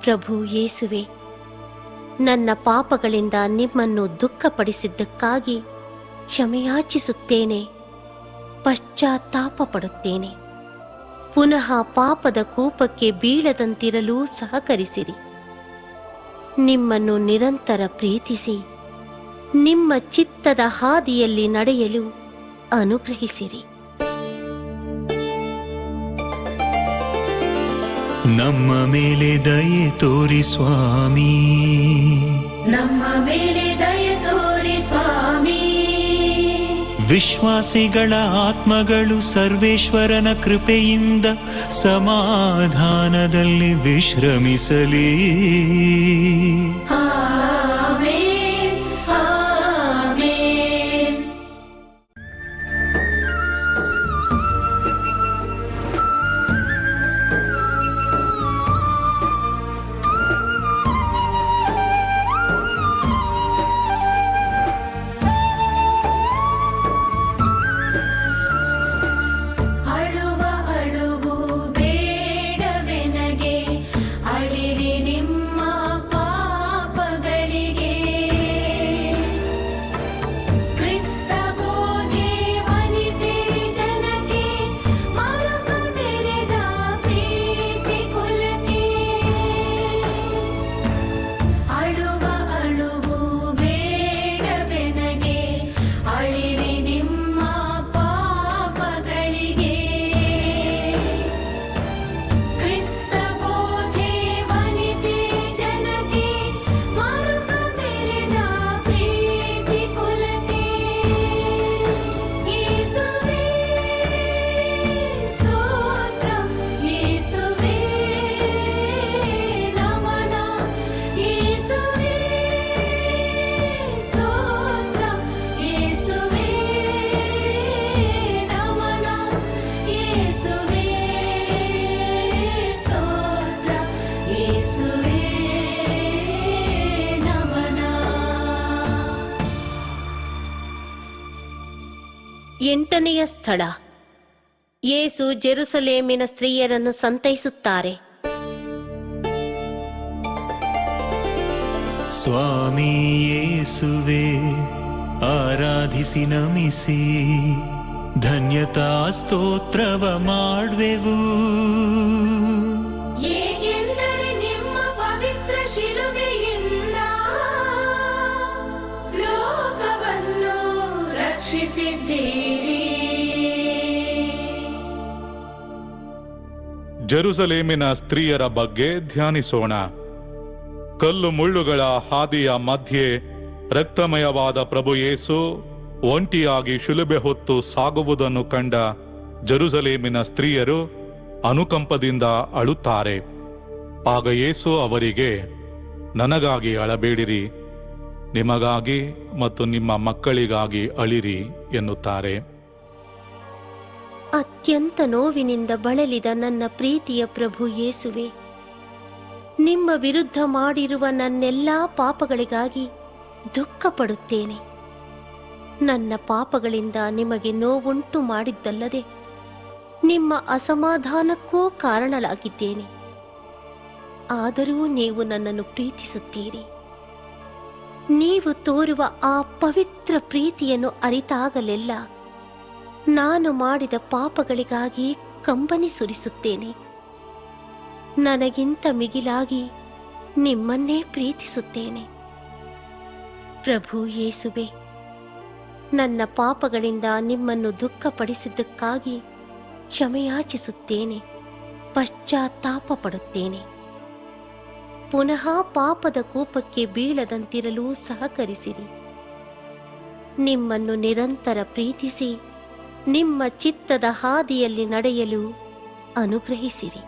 ಪ್ರಭು ಯೇಸುವೆ, ನನ್ನ ಪಾಪಗಳಿಂದ ನಿಮ್ಮನ್ನು ದುಃಖಪಡಿಸಿದ್ದಕ್ಕಾಗಿ ಕ್ಷಮೆಯಾಚಿಸುತ್ತೇನೆ, ಪಶ್ಚಾತ್ತಾಪ ಪಡುತ್ತೇನೆ. ಪುನಃ ಪಾಪದ ಕೂಪಕ್ಕೆ ಬೀಳದಂತಿರಲು ಸಹಕರಿಸಿರಿ. ನಿಮ್ಮನ್ನು ನಿರಂತರ ಪ್ರೀತಿಸಿ ನಿಮ್ಮ ಚಿತ್ತದ ಹಾದಿಯಲ್ಲಿ ನಡೆಯಲು ಅನುಗ್ರಹಿಸಿರಿ. ನಮ್ಮ ಮೇಲೆ ದಯೆ ತೋರಿ ಸ್ವಾಮಿ, ನಮ್ಮ ಮೇಲೆ ದಯ ತೋರಿ ಸ್ವಾಮಿ. ವಿಶ್ವಾಸಿಗಳ ಆತ್ಮಗಳು ಸರ್ವೇಶ್ವರನ ಕೃಪೆಯಿಂದ ಸಮಾಧಾನದಲ್ಲಿ ವಿಶ್ರಮಿಸಲಿ. Amen, amen. ಅಳುವ ಅಳುವು ಬೇಡವೆನಗೆ, ಅಳಿರಿ ನಿಮ್ಮ ಪಾಪಗಳಿಗೆ. ಕ್ರಿಸ್ತ ಬೋಧೆ ವನಿತೆ ಜನಕ್ಕೆ, ಮಾರ್ಗ ತೆರೆದ ಪ್ರೀತಿ ಕುಲಕ್ಕೆ. ಅಳುವ ಅಳುವು ಬೇಡವೆನಗೆ, ಅಳಿರಿ ನಿಮ್ಮ ಪಾಪಗಳಿಗೆ. ಕ್ರಿಸ್ತ ಬೋಧೆ ವನಿತೆ ಜನಕ್ಕೆ, ಮಾರ್ಗ ತೆರೆದ ಪ್ರೀತಿ ಕುಲಕ್ಕೆ. ಯೇಸುವೇ ಸ್ತೋತ್ರ, ಯೇಸುವೇ ನಮನ, ಯೇಸುವೇ ಸ್ತೋತ್ರ, ಯೇಸುವೇ ನಮನ, ಯೇಸುವೇ ಸ್ತೋತ್ರ, ಯೇಸುವೇ ನಮನ. 8ನೆಯ ಸ್ಥಳ. ಯೇಸು ಜೆರುಸಲೇಮಿನ ಸ್ತ್ರೀಯರನ್ನು ಸಂತೈಸುತ್ತಾರೆ. ಸ್ವಾಮಿ ಯೇಸುವೆ, ಆರಾಧಿಸಿ ನಮಿಸಿ ಧನ್ಯತಾ ಸ್ತೋತ್ರವ ಮಾಡುವೆವು. ಏಕೆಂದರೆ ನಿಮ್ಮ ಪವಿತ್ರ ಶಿಲುಬೆಯಿಂದ ಲೋಕವನ್ನು ರಕ್ಷಿಸಿದ್ದೀರಿ. ಜೆರುಸಲೇಮಿನ ಸ್ತ್ರೀಯರ ಬಗ್ಗೆ ಧ್ಯಾನಿಸೋಣ. ಕಲ್ಲು ಮುಳ್ಳುಗಳ ಹಾದಿಯ ಮಧ್ಯೆ ರಕ್ತಮಯವಾದ ಪ್ರಭು ಯೇಸು ಒಂಟಿಯಾಗಿ ಶಿಲುಬೆ ಹೊತ್ತು ಸಾಗುವುದನ್ನು ಕಂಡ ಜೆರುಸಲೇಮಿನ ಸ್ತ್ರೀಯರು ಅನುಕಂಪದಿಂದ ಅಳುತ್ತಾರೆ. ಆಗ ಯೇಸು ಅವರಿಗೆ, ನನಗಾಗಿ ಅಳಬೇಡಿರಿ, ನಿಮಗಾಗಿ ಮತ್ತು ನಿಮ್ಮ ಮಕ್ಕಳಿಗಾಗಿ ಅಳಿರಿ ಎನ್ನುತ್ತಾರೆ. ಅತ್ಯಂತ ನೋವಿನಿಂದ ಬಳಲಿದ ನನ್ನ ಪ್ರೀತಿಯ ಪ್ರಭು ಯೇಸುವೆ, ನಿಮ್ಮ ವಿರುದ್ಧ ಮಾಡಿರುವ ನನ್ನೆಲ್ಲಾ ಪಾಪಗಳಿಗಾಗಿ ದುಃಖ ಪಡುತ್ತೇನೆ. ನನ್ನ ಪಾಪಗಳಿಂದ ನಿಮಗೆ ನೋವುಂಟು ಮಾಡಿದ್ದಲ್ಲದೆ ನಿಮ್ಮ ಅಸಮಾಧಾನಕ್ಕೂ ಕಾರಣಲಾಗಿದ್ದೇನೆ. ಆದರೂ ನೀವು ನನ್ನನ್ನು ಪ್ರೀತಿಸುತ್ತೀರಿ. ನೀವು ತೋರುವ ಆ ಪವಿತ್ರ ಪ್ರೀತಿಯನ್ನು ಅರಿತಾಗಲೆಲ್ಲ ನಾನು ಮಾಡಿದ ಪಾಪಗಳಿಗಾಗಿ ಕಂಬನಿ ಸುರಿಸುತ್ತೇನೆ. ನನಗಿಂತ ಮಿಗಿಲಾಗಿ ನಿಮ್ಮನ್ನೇ ಪ್ರೀತಿಸುತ್ತೇನೆ. ಪ್ರಭು ಯೇಸುವೆ, ನನ್ನ ಪಾಪಗಳಿಂದ ನಿಮ್ಮನ್ನು ದುಃಖಪಡಿಸಿದ್ದಕ್ಕಾಗಿ ಕ್ಷಮೆಯಾಚಿಸುತ್ತೇನೆ, ಪಶ್ಚಾತ್ತಾಪ ಪಡುತ್ತೇನೆ. ಪುನಃ ಪಾಪದ ಕೂಪಕ್ಕೆ ಬೀಳದಂತಿರಲು ಸಹಕರಿಸಿರಿ. ನಿಮ್ಮನ್ನು ನಿರಂತರ ಪ್ರೀತಿಸಿ ನಿಮ್ಮ ಚಿತ್ತದ ಹಾದಿಯಲ್ಲಿ ನಡೆಯಲು ಅನುಗ್ರಹಿಸಿರಿ.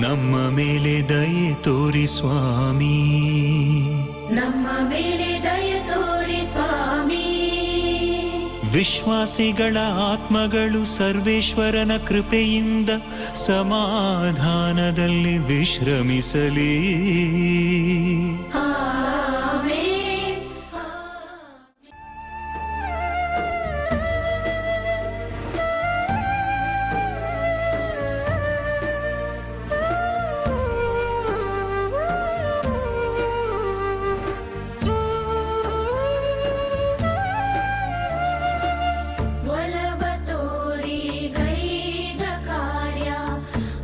ನಮ್ಮ ಮೇಲೆ ದಯೆ ತೋರಿ ಸ್ವಾಮಿ, ನಮ್ಮ ಮೇಲೆ ದಯ ತೋರಿ ಸ್ವಾಮಿ. ವಿಶ್ವಾಸಿಗಳ ಆತ್ಮಗಳು ಸರ್ವೇಶ್ವರನ ಕೃಪೆಯಿಂದ ಸಮಾಧಾನದಲ್ಲಿ ವಿಶ್ರಮಿಸಲಿ. ಆಮೆನ್, ಒಲವ ತೋರಿ ಗೈದ ಕಾರ್ಯ,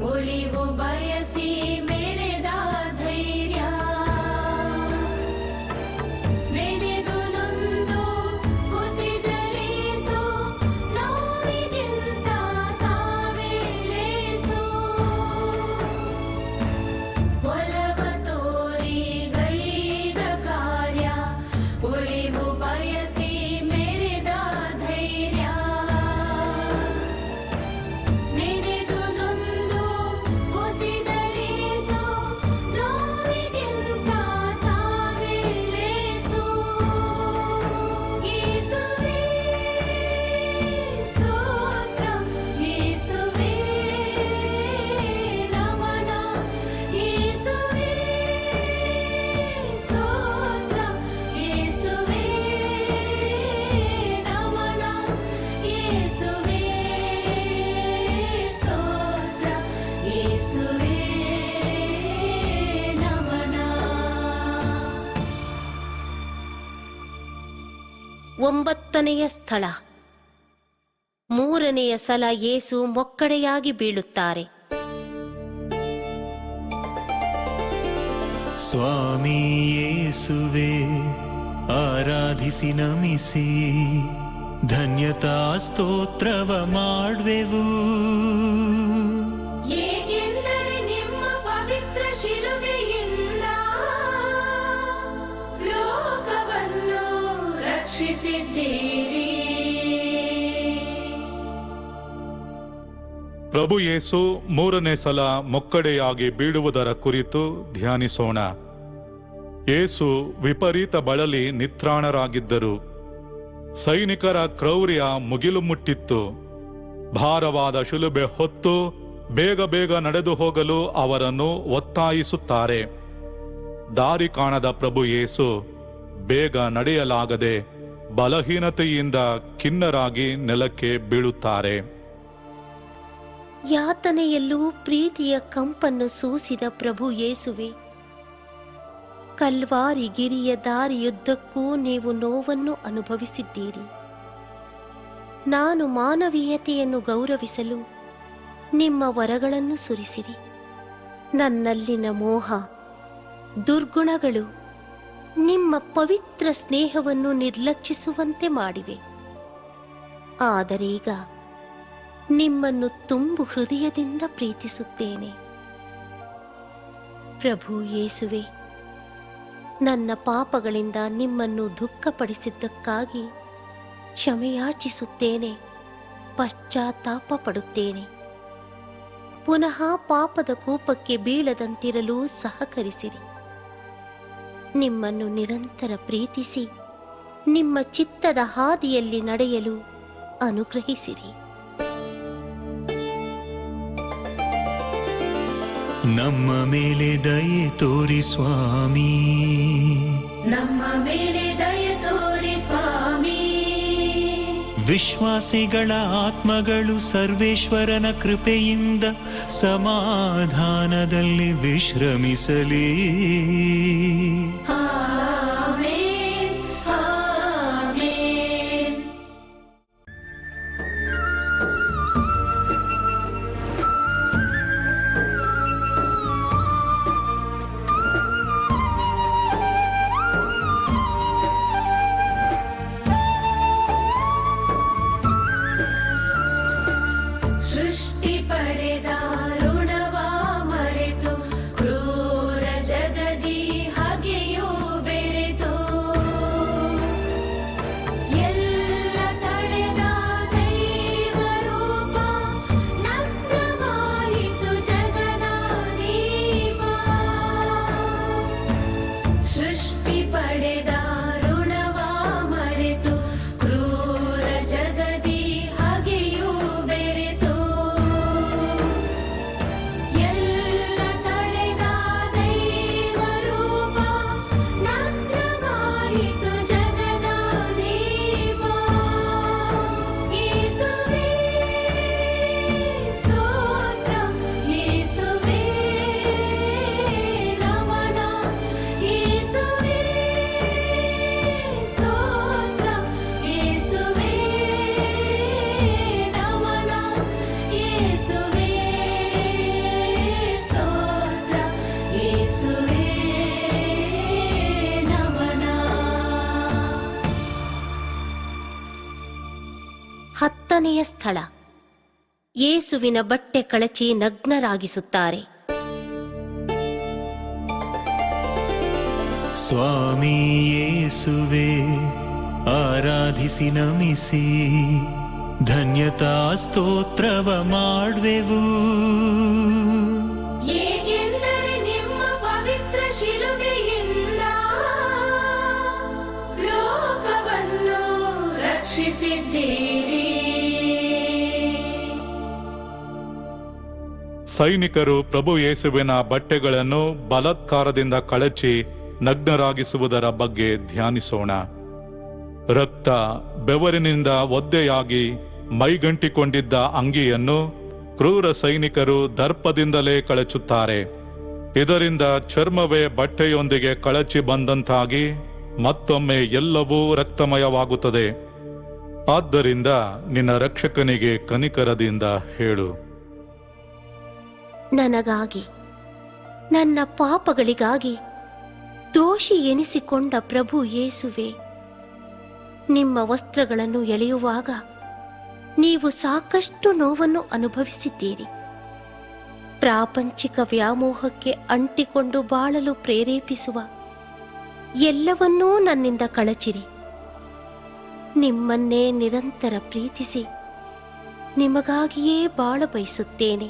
ಉಳಿವು ಬಯಸಿ ಮೆರೆದ ಧೈರ್ಯ. 9ನೆಯ ಸ್ಥಳ. 3ನೆಯ ಸಲ ಯೇಸು ಮೊಕ್ಕಡೆಯಾಗಿ ಬೀಳುತ್ತಾರೆ. ಸ್ವಾಮಿ ಯೇಸುವೆ, ಆರಾಧಿಸಿ ನಮಿಸಿ ಧನ್ಯತಾ ಸ್ತೋತ್ರವ ಮಾಡ್ವೆವು. ಏಕೆಂದರೆ ನಿಮ್ಮ ಪವಿತ್ರ ಶಿಲುಬೆಯಿಂದ ಲೋಕವನ್ನು ರಕ್ಷಿಸಿದ್ದೀರಿ. ಪ್ರಭು ಯೇಸು 3ನೇ ಸಲ ಮೊಕ್ಕಡೆಯಾಗಿ ಬೀಳುವುದರ ಕುರಿತು ಧ್ಯಾನಿಸೋಣ. ಯೇಸು ವಿಪರೀತ ಬಳಲಿ ನಿತ್ರಾಣರಾಗಿದ್ದರು. ಸೈನಿಕರ ಕ್ರೌರ್ಯ ಮುಗಿಲು ಮುಟ್ಟಿತ್ತು. ಭಾರವಾದ ಶಿಲುಬೆ ಹೊತ್ತು ಬೇಗ ಬೇಗ ನಡೆದು ಹೋಗಲು ಅವರನ್ನು ಒತ್ತಾಯಿಸುತ್ತಾರೆ. ದಾರಿ ಕಾಣದ ಪ್ರಭು ಯೇಸು ಬೇಗ ನಡೆಯಲಾಗದೆ ಬಲಹೀನತೆಯಿಂದ ಖಿನ್ನರಾಗಿ ನೆಲಕ್ಕೆ ಬೀಳುತ್ತಾರೆ. ಯಾತನೆಯಲ್ಲೂ ಪ್ರೀತಿಯ ಕಂಪನ್ನು ಸೂಸಿದ ಪ್ರಭು ಯೇಸುವೆ, ಕಲ್ವಾರಿ ಗಿರಿಯ ದಾರಿಯುದ್ದಕ್ಕೂ ನೀವು ನೋವನ್ನು ಅನುಭವಿಸಿದ್ದೀರಿ. ನಾನು ಮಾನವೀಯತೆಯನ್ನು ಗೌರವಿಸಲು ನಿಮ್ಮ ವರಗಳನ್ನು ಸುರಿಸಿರಿ. ನನ್ನಲ್ಲಿನ ಮೋಹ, ದುರ್ಗುಣಗಳು ನಿಮ್ಮ ಪವಿತ್ರ ಸ್ನೇಹವನ್ನು ನಿರ್ಲಕ್ಷಿಸುವಂತೆ ಮಾಡಿವೆ. ಆದರೀಗ ನಿಮ್ಮನ್ನು ತುಂಬು ಹೃದಯದಿಂದ ಪ್ರೀತಿಸುತ್ತೇನೆ. ಪ್ರಭು ಯೇಸುವೆ, ನನ್ನ ಪಾಪಗಳಿಂದ ನಿಮ್ಮನ್ನು ದುಃಖಪಡಿಸಿದ್ದಕ್ಕಾಗಿ ಕ್ಷಮೆಯಾಚಿಸುತ್ತೇನೆ, ಪಶ್ಚಾತ್ತಾಪ ಪಡುತ್ತೇನೆ. ಪುನಃ ಪಾಪದ ಕೂಪಕ್ಕೆ ಬೀಳದಂತಿರಲು ಸಹಕರಿಸಿರಿ. ನಿಮ್ಮನ್ನು ನಿರಂತರ ಪ್ರೀತಿಸಿ ನಿಮ್ಮ ಚಿತ್ತದ ಹಾದಿಯಲ್ಲಿ ನಡೆಯಲು ಅನುಗ್ರಹಿಸಿರಿ. ನಮ್ಮ ಮೇಲೆ ದಯೆ ತೋರಿ ಸ್ವಾಮಿ, ನಮ್ಮ ಮೇಲೆ ದಯೆ ತೋರಿ ಸ್ವಾಮಿ. ವಿಶ್ವಾಸಿಗಳ ಆತ್ಮಗಳು ಸರ್ವೇಶ್ವರನ ಕೃಪೆಯಿಂದ ಸಮಾಧಾನದಲ್ಲಿ ವಿಶ್ರಮಿಸಲಿ. Amen, amen. ಸೃಷ್ಟಿ ಪಡೆದ ಋಣವ ಮರೆತು ಕ್ರೂರ ಜಗದಿ ಹಾಗೆಯೂ ಬೆರೆತು ಎಲ್ಲ ತಡೆದ ದೈವ ರೂಪ ನಗ್ನವಾಯಿತು ಜಗದ ದೀಪ. ಸೃಷ್ಟಿ ಪಡೆದ ಋಣವ ಮರೆತು ಕ್ರೂರ ಜಗದಿ ಹಾಗೆಯೂ ಬೆರೆತು ಎಲ್ಲ ತಡೆದ ದೈವ ರೂಪ ನಗ್ನವಾಯಿತು ಜಗದ ದೀಪ. ಯೇಸುವೇ ಸ್ತೋತ್ರ, ಯೇಸುವೇ ನಮನ, ಯೇಸುವೇ ಸ್ತೋತ್ರ, ಯೇಸುವೇ ನಮನ, ಯೇಸುವೇ ಸ್ತೋತ್ರ, ಯೇಸುವೇ ನಮನ. 10ನೆಯ ಸ್ಥಳ. ಯೇಸುವಿನ ಬಟ್ಟೆ ಕಳಚಿ ನಗ್ನರಾಗಿಸುತ್ತಾರೆ. ಸ್ವಾಮಿ ಯೇಸುವೆ, ಆರಾಧಿಸಿ ನಮಿಸಿ ಧನ್ಯತಾ ಸ್ತೋತ್ರವ ಮಾಡ್ವೆವು. ಏಕೆಂದರೆ ನಿಮ್ಮ ಪವಿತ್ರ ಶಿಲುಬೆಯಿಂದ ಲೋಕವನ್ನು ರಕ್ಷಿಸಿದ್ದೀರಿ. ಸೈನಿಕರು ಪ್ರಭು ಯೇಸುವಿನ ಬಟ್ಟೆಗಳನ್ನು ಬಲಾತ್ಕಾರದಿಂದ ಕಳಚಿ ನಗ್ನರಾಗಿಸುವುದರ ಬಗ್ಗೆ ಧ್ಯಾನಿಸೋಣ. ರಕ್ತ, ಬೆವರಿನಿಂದ ಒದ್ದೆಯಾಗಿ ಮೈಗಂಟಿಕೊಂಡಿದ್ದ ಅಂಗಿಯನ್ನು ಕ್ರೂರ ಸೈನಿಕರು ದರ್ಪದಿಂದಲೇ ಕಳಚುತ್ತಾರೆ. ಇದರಿಂದ ಚರ್ಮವೇ ಬಟ್ಟೆಯೊಂದಿಗೆ ಕಳಚಿ ಬಂದಂತಾಗಿ ಮತ್ತೊಮ್ಮೆ ಎಲ್ಲವೂ ರಕ್ತಮಯವಾಗುತ್ತದೆ. ಆದ್ದರಿಂದ ನಿನ್ನ ರಕ್ಷಕನಿಗೆ ಕನಿಕರದಿಂದ ಹೇಳು. ನನಗಾಗಿ, ನನ್ನ ಪಾಪಗಳಿಗಾಗಿ ದೋಷಿ ಎನಿಸಿಕೊಂಡ ಪ್ರಭು ಯೇಸುವೆ, ನಿಮ್ಮ ವಸ್ತ್ರಗಳನ್ನು ಎಳೆಯುವಾಗ ನೀವು ಸಾಕಷ್ಟು ನೋವನ್ನು ಅನುಭವಿಸಿದ್ದೀರಿ. ಪ್ರಾಪಂಚಿಕ ವ್ಯಾಮೋಹಕ್ಕೆ ಅಂಟಿಕೊಂಡು ಬಾಳಲು ಪ್ರೇರೇಪಿಸುವ ಎಲ್ಲವನ್ನೂ ನನ್ನಿಂದ ಕಳಚಿರಿ. ನಿಮ್ಮನ್ನೇ ನಿರಂತರ ಪ್ರೀತಿಸಿ ನಿಮಗಾಗಿಯೇ ಬಾಳ ಬಯಸುತ್ತೇನೆ.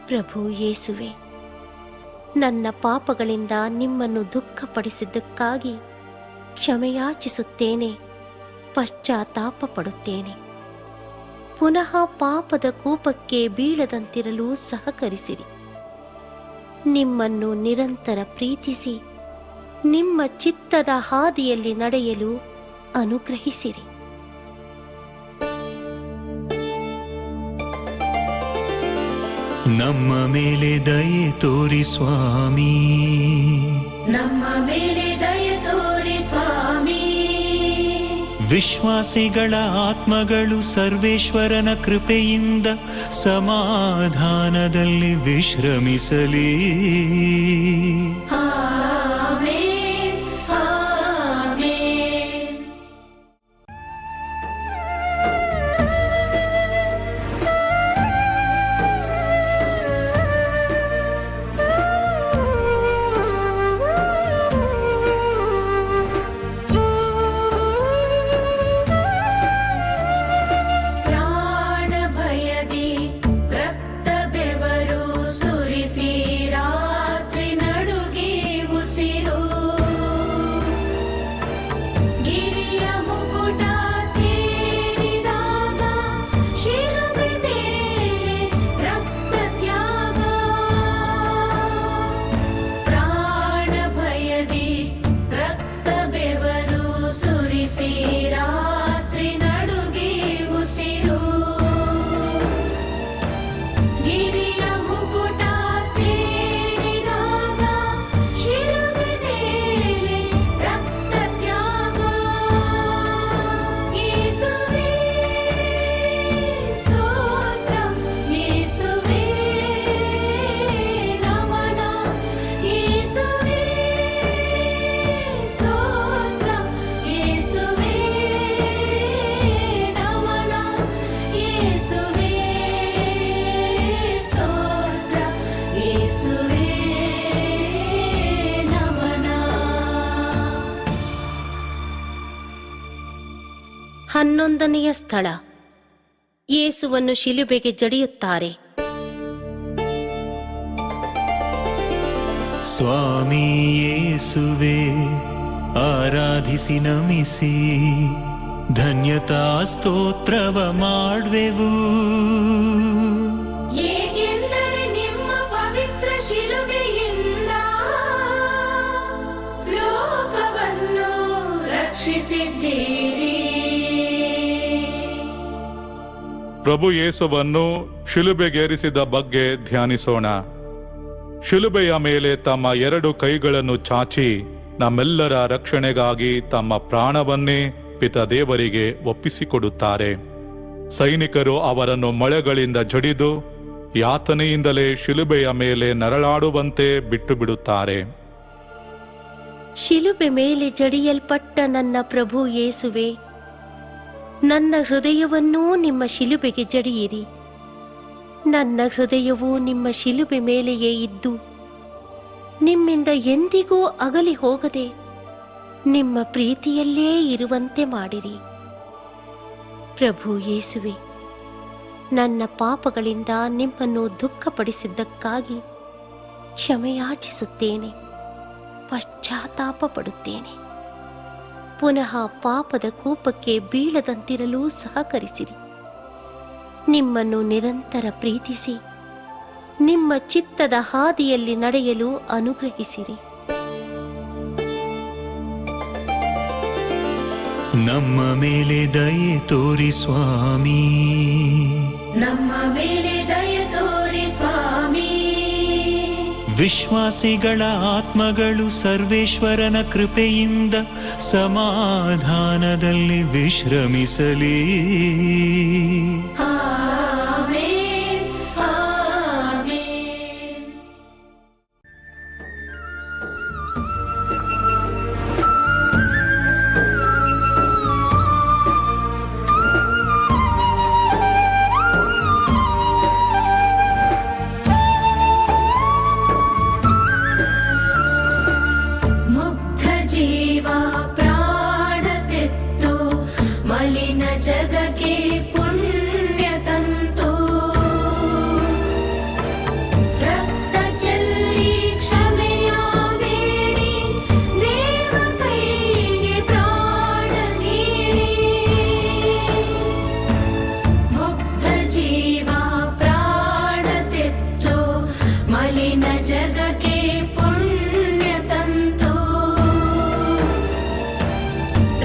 ಪ್ರಭು ಯೇಸುವೆ, ನನ್ನ ಪಾಪಗಳಿಂದ ನಿಮ್ಮನ್ನು ದುಃಖಪಡಿಸಿದ್ದಕ್ಕಾಗಿ ಕ್ಷಮೆಯಾಚಿಸುತ್ತೇನೆ, ಪಶ್ಚಾತ್ತಾಪ ಪಡುತ್ತೇನೆ. ಪುನಃ ಪಾಪದ ಕೂಪಕ್ಕೆ ಬೀಳದಂತಿರಲು ಸಹಕರಿಸಿರಿ. ನಿಮ್ಮನ್ನು ನಿರಂತರ ಪ್ರೀತಿಸಿ ನಿಮ್ಮ ಚಿತ್ತದ ಹಾದಿಯಲ್ಲಿ ನಡೆಯಲು ಅನುಗ್ರಹಿಸಿರಿ. ನಮ್ಮ ಮೇಲೆ ದಯೆ ತೋರಿ ಸ್ವಾಮಿ, ನಮ್ಮ ಮೇಲೆ ದಯ ತೋರಿ ಸ್ವಾಮಿ. ವಿಶ್ವಾಸಿಗಳ ಆತ್ಮಗಳು ಸರ್ವೇಶ್ವರನ ಕೃಪೆಯಿಂದ ಸಮಾಧಾನದಲ್ಲಿ ವಿಶ್ರಮಿಸಲಿ. Amen, amen. ಪ್ರಾಣ ಭಯದಿ ರಕ್ತ ಬೆವರು ಸುರಿಸಿ ರಾತ್ರಿ ನಡುಗಿ ಉಸಿರು. ಗಿರಿಯ ಮುಕುಟ ಸೇರಿದಾಗ ಶಿಲುಬೆ ಮೇಲೆ ರಕ್ತ ತ್ಯಾಗ. ಪ್ರಾಣ ಭಯದಿ ರಕ್ತ ಬೆವರು ಸುರಿಸಿ ರಾತ್ರಿ ನಡುಗಿ ಉಸಿರು. ಗಿರಿಯ ಮುಕುಟ ಸೇರಿದಾಗ ಶಿಲುಬೆ ಮೇಲೆ ರಕ್ತ ತ್ಯಾಗ. ಯೇಸುವೇ ಸ್ತೋತ್ರ, ಯೇಸುವೇ ನಮನ. ಯೇಸುವೇ ಸ್ತೋತ್ರ, ಯೇಸುವೇ ನಮನ. ಯೇಸುವೇ ಸ್ತೋತ್ರ, ಯೇಸುವೇ ನಮನ. 11ನೆಯ ಸ್ಥಳ, ಯೇಸುವನ್ನು ಶಿಲುಬೆಗೆ ಜಡಿಯುತ್ತಾರೆ. ಸ್ವಾಮಿ ಯೇಸುವೆ, ಆರಾಧಿಸಿ ನಮಿಸಿ ಧನ್ಯತಾ ಸ್ತೋತ್ರವ ಮಾಡ್ವೆವು. ಏಕೆಂದರೆ ನಿಮ್ಮ ಪವಿತ್ರ ಶಿಲುಬೆಯಿಂದ ಲೋಕವನ್ನು ರಕ್ಷಿಸಿದ್ದೀರಿ. ಪ್ರಭು ಯೇಸುವನ್ನು ಶಿಲುಬೆಗೇರಿಸಿದ ಬಗ್ಗೆ ಧ್ಯಾನಿಸೋಣ. ಶಿಲುಬೆಯ ಮೇಲೆ ತಮ್ಮ 2 ಕೈಗಳನ್ನು ಚಾಚಿ ನಮ್ಮೆಲ್ಲರ ರಕ್ಷಣೆಗಾಗಿ ತಮ್ಮ ಪ್ರಾಣವನ್ನೇ ಪಿತ ದೇವರಿಗೆ ಒಪ್ಪಿಸಿಕೊಡುತ್ತಾರೆ. ಸೈನಿಕರು ಅವರನ್ನು ಮೊಳೆಗಳಿಂದ ಜಡಿದು ಯಾತನೆಯಿಂದಲೇ ಶಿಲುಬೆಯ ಮೇಲೆ ನರಳಾಡುವಂತೆ ಬಿಟ್ಟು ಬಿಡುತ್ತಾರೆ. ಶಿಲುಬೆ ಮೇಲೆ ಜಡಿಯಲ್ಪಟ್ಟ ನನ್ನ ಪ್ರಭು ಯೇಸುವೆ, ನನ್ನ ಹೃದಯವನ್ನೂ ನಿಮ್ಮ ಶಿಲುಬೆಗೆ ಜಡಿಯಿರಿ. ನನ್ನ ಹೃದಯವೂ ನಿಮ್ಮ ಶಿಲುಬೆ ಮೇಲೆಯೇ ಇದ್ದು ನಿಮ್ಮಿಂದ ಎಂದಿಗೂ ಅಗಲಿ ಹೋಗದೆ ನಿಮ್ಮ ಪ್ರೀತಿಯಲ್ಲೇ ಇರುವಂತೆ ಮಾಡಿರಿ. ಪ್ರಭು ಯೇಸುವೆ, ನನ್ನ ಪಾಪಗಳಿಂದ ನಿಮ್ಮನ್ನು ದುಃಖಪಡಿಸಿದ್ದಕ್ಕಾಗಿ ಕ್ಷಮೆಯಾಚಿಸುತ್ತೇನೆ, ಪಶ್ಚಾತ್ತಾಪ ಪಡುತ್ತೇನೆ. ಪುನಃ ಪಾಪದ ಕೂಪಕ್ಕೆ ಬೀಳದಂತಿರಲು ಸಹಕರಿಸಿರಿ. ನಿಮ್ಮನ್ನು ನಿರಂತರ ಪ್ರೀತಿಸಿ ನಿಮ್ಮ ಚಿತ್ತದ ಹಾದಿಯಲ್ಲಿ ನಡೆಯಲು ಅನುಗ್ರಹಿಸಿರಿ. ನಮ್ಮ ಮೇಲೆ ದಯೆ ತೋರಿ ಸ್ವಾಮಿ, ನಮ್ಮ ಮೇಲೆ ದಯ ತೋರಿ ಸ್ವಾಮಿ. ವಿಶ್ವಾಸಿಗಳ ಆತ್ಮಗಳು ಸರ್ವೇಶ್ವರನ ಕೃಪೆಯಿಂದ ಸಮಾಧಾನದಲ್ಲಿ ವಿಶ್ರಮಿಸಲಿ. Amen, amen. ಮುಗ್ಧ ಜೀವ ಪ್ರಾಣ ತೆತ್ತು ಮಲಿನ ಜಗಕ್ಕೆ ಪುಣ್ಯ ತಂತು. ರಕ್ತ ಚೆಲ್ಲಿ ಕ್ಷಮೆಯ ಬೇಡಿ ದೇವ ಕೈಗೆ ಪ್ರಾಣ ನೀಡಿ. ಮುಗ್ಧ ಜೀವ ಪ್ರಾಣ ತೆತ್ತು ಮಲಿನ ಜಗಕ್ಕೆ ಪುಣ್ಯ ತಂತು.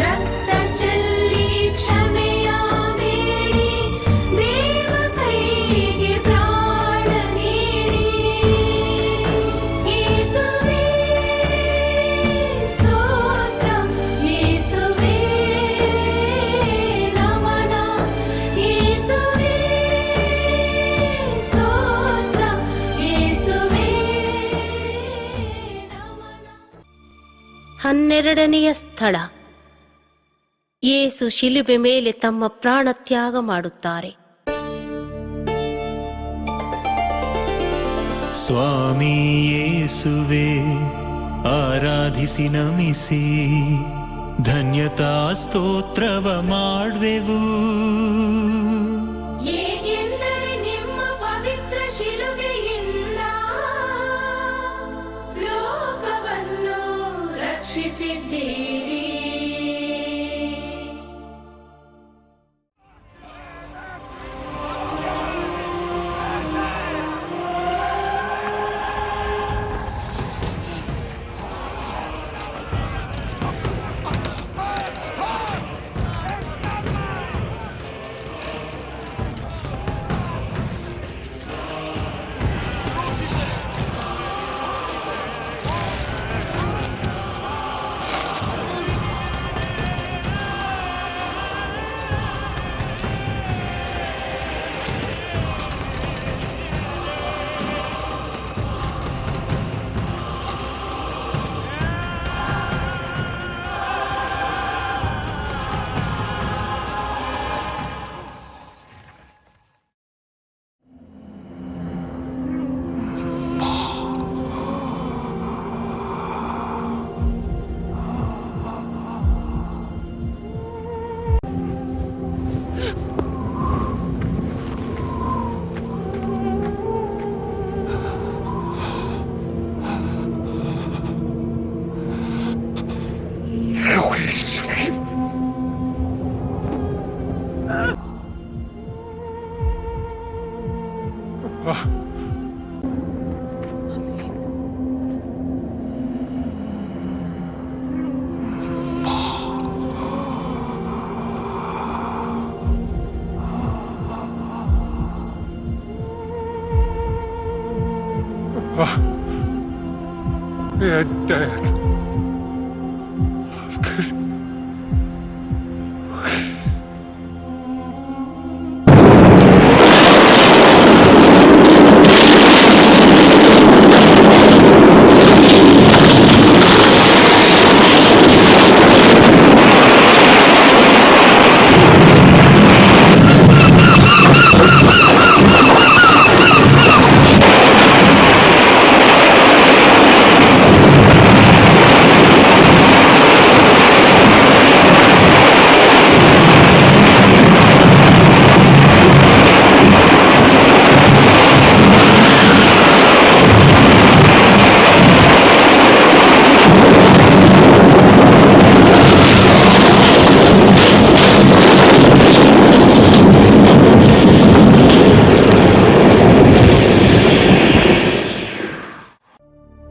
ರಕ್ತ ಚೆಲ್ಲಿ ಕ್ಷಮೆಯ ಬೇಡಿ ದೇವ ಕೈಗೆ ಪ್ರಾಣ ನೀಡಿ. ಯೇಸುವೇ ಸ್ತೋತ್ರ, ಯೇಸುವೇ ನಮನ, ಯೇಸುವೇ ಸ್ತೋತ್ರ, ಯೇಸುವೇ ನಮನ. 12ನೆಯ ಸ್ಥಳ. ಯೇಸು ಶಿಲುಬೆ ಮೇಲೆ ತಮ್ಮ ಪ್ರಾಣ ತ್ಯಾಗ ಮಾಡುತ್ತಾರೆ. ಸ್ವಾಮಿ ಯೇಸುವೆ ಆರಾಧಿಸಿ ನಮಿಸಿ ಧನ್ಯತಾ ಸ್ತೋತ್ರವ ಮಾಡುವೆವು. ಏಕೆಂದರೆ ನಿಮ್ಮ ಪವಿತ್ರ ಶಿಲುಬೆಯಿಂದ ಲೋಕವನ್ನು ರಕ್ಷಿಸಿದ್ದೀರಿ. They're dead.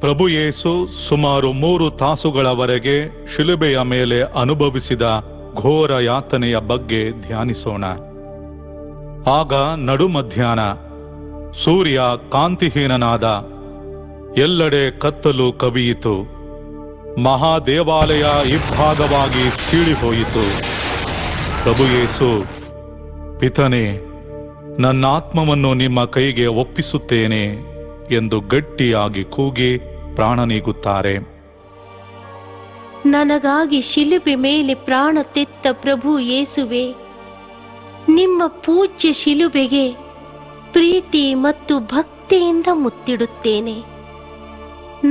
ಪ್ರಭು ಯೇಸು ಸುಮಾರು 3 ತಾಸುಗಳವರೆಗೆ ಶಿಲುಬೆಯ ಮೇಲೆ ಅನುಭವಿಸಿದ ಘೋರ ಯಾತನೆಯ ಬಗ್ಗೆ ಧ್ಯಾನಿಸೋಣ. ಆಗ ನಡು ಮಧ್ಯಾಹ್ನ ಸೂರ್ಯ ಕಾಂತಿಹೀನನಾದ. ಎಲ್ಲೆಡೆ ಕತ್ತಲು ಕವಿಯಿತು. ಮಹಾದೇವಾಲಯ ಇಬ್ಬಾಗವಾಗಿ ಸೀಳಿಹೋಯಿತು. ಪ್ರಭು ಯೇಸು, ಪಿತನೇ, ನನ್ನ ಆತ್ಮವನ್ನು ನಿಮ್ಮ ಕೈಗೆ ಒಪ್ಪಿಸುತ್ತೇನೆ ಎಂದು ಗಟ್ಟಿಯಾಗಿ ಕೂಗಿ ಪ್ರಾಣ ನೀಗುತ್ತಾರೆ. ನನಗಾಗಿ ಶಿಲುಬೆ ಮೇಲೆ ಪ್ರಾಣ ತೆತ್ತ ಪ್ರಭು ಯೇಸುವೆ, ನಿಮ್ಮ ಪೂಜ್ಯ ಶಿಲುಬೆಗೆ ಪ್ರೀತಿ ಮತ್ತು ಭಕ್ತಿಯಿಂದ ಮುತ್ತಿಡುತ್ತೇನೆ.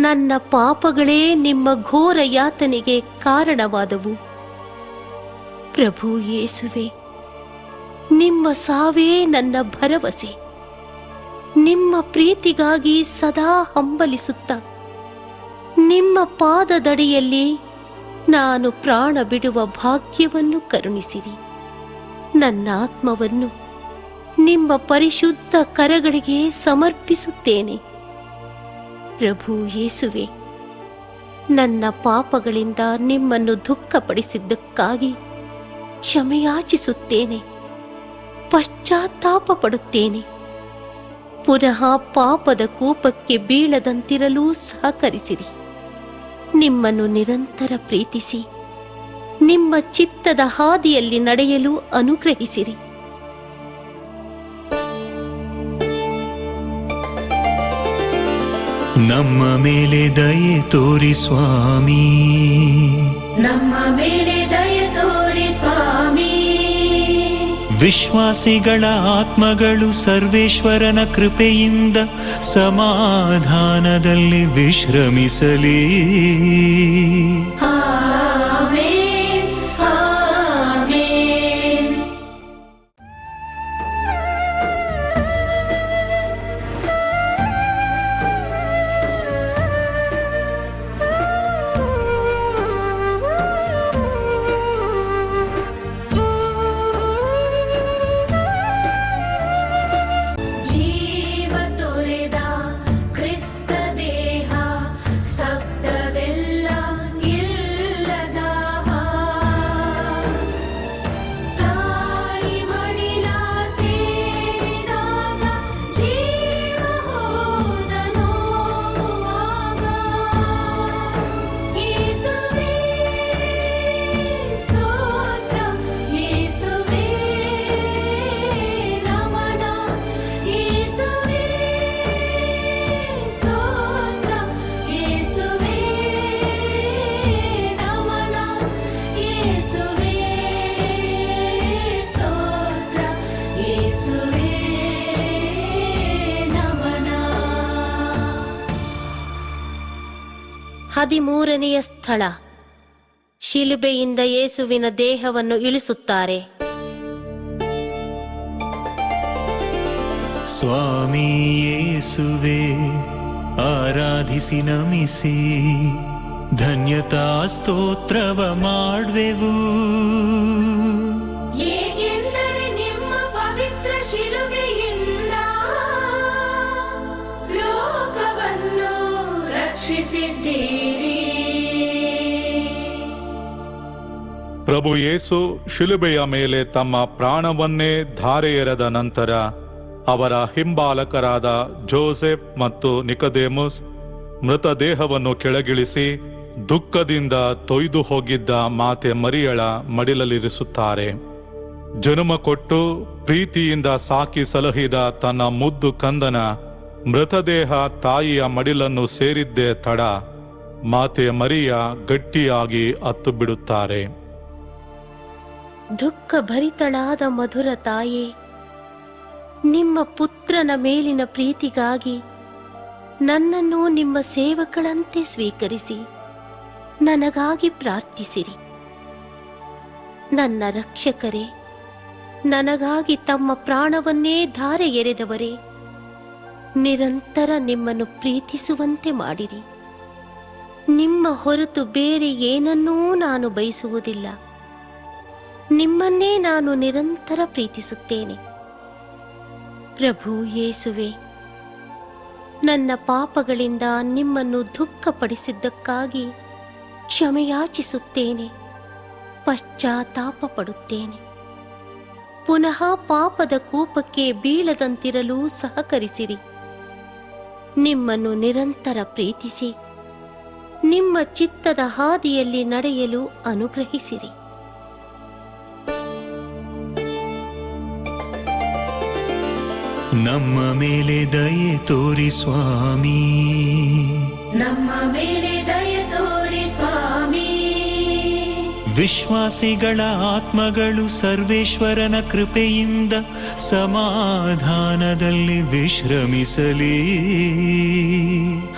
ನನ್ನ ಪಾಪಗಳೇ ನಿಮ್ಮ ಘೋರ ಯಾತನೆಗೆ ಕಾರಣವಾದವು. ಪ್ರಭು ಯೇಸುವೆ, ನಿಮ್ಮ ಸಾವೇ ನನ್ನ ಭರವಸೆ. ನಿಮ್ಮ ಪ್ರೀತಿಗಾಗಿ ಸದಾ ಹಂಬಲಿಸುತ್ತ ನಿಮ್ಮ ಪಾದದಡಿಯಲ್ಲಿ ನಾನು ಪ್ರಾಣ ಬಿಡುವ ಭಾಗ್ಯವನ್ನು ಕರುಣಿಸಿರಿ. ನನ್ನ ಆತ್ಮವನ್ನು ನಿಮ್ಮ ಪರಿಶುದ್ಧ ಕರಗಳಿಗೆ ಸಮರ್ಪಿಸುತ್ತೇನೆ. ಪ್ರಭು ಯೇಸುವೆ, ನನ್ನ ಪಾಪಗಳಿಂದ ನಿಮ್ಮನ್ನು ದುಃಖಪಡಿಸಿದ್ದಕ್ಕಾಗಿ ಕ್ಷಮೆಯಾಚಿಸುತ್ತೇನೆ. ಪಶ್ಚಾತ್ತಾಪ ಪಡುತ್ತೇನೆ. ಪುನಃ ಪಾಪದ ಕೂಪಕ್ಕೆ ಬೀಳದಂತಿರಲು ಸಹಕರಿಸಿರಿ. ನಿಮ್ಮನ್ನು ನಿರಂತರ ಪ್ರೀತಿಸಿ ನಿಮ್ಮ ಚಿತ್ತದ ಹಾದಿಯಲ್ಲಿ ನಡೆಯಲು ಅನುಗ್ರಹಿಸಿರಿ. ನಮ್ಮ ಮೇಲೆ ದಯೆ ತೋರಿ ಸ್ವಾಮಿ, ನಮ್ಮ ಮೇಲೆ ದಯ ತೋರಿ ಸ್ವಾಮಿ. ವಿಶ್ವಾಸಿಗಳ ಆತ್ಮಗಳು ಸರ್ವೇಶ್ವರನ ಕೃಪೆಯಿಂದ ಸಮಾಧಾನದಲ್ಲಿ ವಿಶ್ರಮಿಸಲಿ. Amen, amen. ಜೀವ ತೊರೆದ ಕ್ರಿಸ್ತ ದೇಹ, ಶಬ್ದವೆಲ್ಲ ಇಲ್ಲದ ತಾಯಿ ಮಡಿಲ ಸೇರಿದಾಗ ಜೀವ ಹೋದ ನೋವಾಗ. ಯೇಸುವೇ ಸ್ತೋತ್ರ, ಯೇಸುವೇ ನಮನ, ಯೇಸುವೇ ಸ್ತೋತ್ರ, ಯೇಸುವೇ ನಮನ, ಯೇಸುವೇ ಸ್ತೋತ್ರ, ಯೇಸುವೇ ನಮನ. 13ನೆಯ ಸ್ಥಳ, ಶಿಲುಬೆಯಿಂದ ಯೇಸುವಿನ ದೇಹವನ್ನು ಇಳಿಸುತ್ತಾರೆ. ಸ್ವಾಮಿ ಯೇಸುವೆ, ಆರಾಧಿಸಿ ನಮಿಸಿ ಧನ್ಯತಾ ಸ್ತೋತ್ರವ ಮಾಡ್ವೆವು. ಏಕೆಂದರೆ ನಿಮ್ಮ ಪವಿತ್ರ ಶಿಲುಬೆಯಿಂದ ಲೋಕವನ್ನು ರಕ್ಷಿಸಿದ್ದೀರಿ. ಪ್ರಭು ಯೇಸು ಶಿಲುಬೆಯ ಮೇಲೆ ತಮ್ಮ ಪ್ರಾಣವನ್ನೇ ಧಾರೆ ಎರೆದ ನಂತರ ಅವರ ಹಿಂಬಾಲಕರಾದ ಜೋಸೆಫ್ ಮತ್ತು ನಿಕೋದೇಮಸ್ ಮೃತದೇಹವನ್ನು ಕೆಳಗಿಳಿಸಿ ದುಃಖದಿಂದ ತೊಯ್ದು ಹೋಗಿದ್ದ ಮಾತೆ ಮರಿಯಳ ಮಡಿಲಲ್ಲಿರಿಸುತ್ತಾರೆ. ಜನುಮ ಕೊಟ್ಟು ಪ್ರೀತಿಯಿಂದ ಸಾಕಿ ಸಲಹಿದ ತನ್ನ ಮುದ್ದು ಕಂದನ ಮೃತದೇಹ ತಾಯಿಯ ಮಡಿಲನ್ನು ಸೇರಿದ್ದೇ ತಡ ಮಾತೆ ಮರಿಯ ಗಟ್ಟಿಯಾಗಿ ಅತ್ತು ಬಿಡುತ್ತಾರೆ. ದುಃಖ ಭರಿತಳಾದ ಮಧುರ ತಾಯೇ, ನಿಮ್ಮ ಪುತ್ರನ ಮೇಲಿನ ಪ್ರೀತಿಗಾಗಿ ನನ್ನನ್ನು ನಿಮ್ಮ ಸೇವಕಳಂತೆ ಸ್ವೀಕರಿಸಿ ನನಗಾಗಿ ಪ್ರಾರ್ಥಿಸಿರಿ. ನನ್ನ ರಕ್ಷಕರೇ, ನನಗಾಗಿ ತಮ್ಮ ಪ್ರಾಣವನ್ನೇ ಧಾರೆ ಎರೆದವರೇ, ನಿರಂತರ ನಿಮ್ಮನ್ನು ಪ್ರೀತಿಸುವಂತೆ ಮಾಡಿರಿ. ನಿಮ್ಮ ಹೊರತು ಬೇರೆ ಏನನ್ನೂ ನಾನು ಬಯಸುವುದಿಲ್ಲ. ನಿಮ್ಮನ್ನೇ ನಾನು ನಿರಂತರ ಪ್ರೀತಿಸುತ್ತೇನೆ. ಪ್ರಭು ಯೇಸುವೆ, ನನ್ನ ಪಾಪಗಳಿಂದ ನಿಮ್ಮನ್ನು ದುಃಖಪಡಿಸಿದ್ದಕ್ಕಾಗಿ ಕ್ಷಮೆಯಾಚಿಸುತ್ತೇನೆ. ಪಶ್ಚಾತ್ತಾಪ ಪಡುತ್ತೇನೆ. ಪುನಃ ಪಾಪದ ಕೂಪಕ್ಕೆ ಬೀಳದಂತಿರಲು ಸಹಕರಿಸಿರಿ. ನಿಮ್ಮನ್ನು ನಿರಂತರ ಪ್ರೀತಿಸಿ ನಿಮ್ಮ ಚಿತ್ತದ ಹಾದಿಯಲ್ಲಿ ನಡೆಯಲು ಅನುಗ್ರಹಿಸಿರಿ. ನಮ್ಮ ಮೇಲೆ ದಯೆ ತೋರಿ ಸ್ವಾಮಿ, ನಮ್ಮ ಮೇಲೆ ದಯ ತೋರಿ ಸ್ವಾಮಿ. ವಿಶ್ವಾಸಿಗಳ ಆತ್ಮಗಳು ಸರ್ವೇಶ್ವರನ ಕೃಪೆಯಿಂದ ಸಮಾಧಾನದಲ್ಲಿ ವಿಶ್ರಮಿಸಲಿ.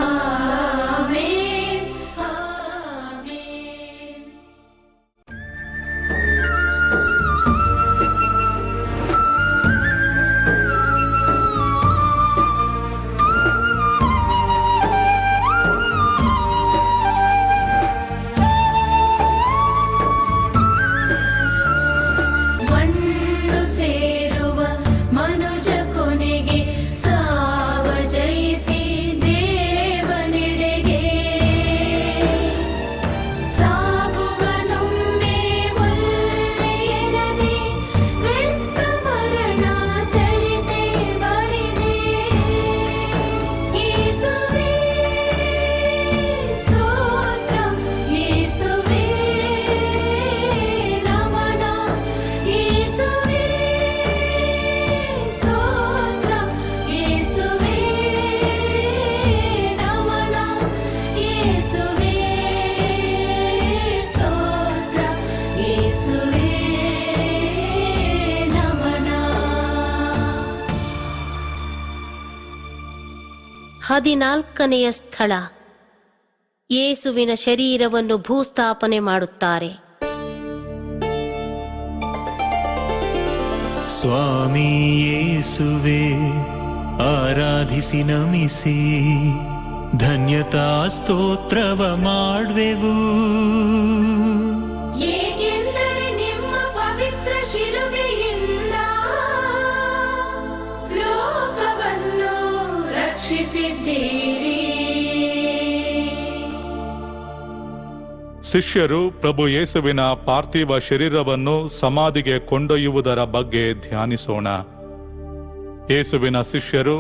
Amen, amen. ಮಣ್ಣು ಸೇರುವ ಮನುಜ ಕೊನೆಗೆ ಸಾವ ಜಯಿಸಿ ದೇವನೆಡೆಗೆ ಸಾಗುವನೊಮ್ಮೆ ಒಳ್ಳೆಯನದಿ ಕ್ರಿಸ್ತ ಮರಣ ಚರಿತೆ ಬರಿದೆ. ಯೇಸುವೇ ಸ್ತೋತ್ರ, ಯೇಸುವೇ ನಮನ, ಯೇಸುವೇ ಸ್ತೋತ್ರ, ಯೇಸುವೇ ನಮನ, ಯೇಸುವೇ ಸ್ತೋತ್ರ, ಯೇಸುವೇ ನಮನ. 14ನೆಯ ಸ್ಥಳ, ಯೇಸುವಿನ ಶರೀರವನ್ನು ಭೂಸ್ಥಾಪನೆ ಮಾಡುತ್ತಾರೆ. ಸ್ವಾಮಿ ಯೇಸುವೆ, ಆರಾಧಿಸಿ ನಮಿಸಿ ಧನ್ಯತಾ ಸ್ತೋತ್ರವ ಮಾಡ್ವೆವು. ಏಕೆಂದರೆ ನಿಮ್ಮ ಪವಿತ್ರ ಶಿಲುಬೆಯಿಂದ ಲೋಕವನ್ನು ರಕ್ಷಿಸಿದ್ದೀರಿ. ಶಿಷ್ಯರು ಪ್ರಭು ಯೇಸುವಿನ ಪಾರ್ಥಿವ ಶರೀರವನ್ನು ಸಮಾಧಿಗೆ ಕೊಂಡೊಯ್ಯುವುದರ ಬಗ್ಗೆ ಧ್ಯಾನಿಸೋಣ. ಯೇಸುವಿನ ಶಿಷ್ಯರು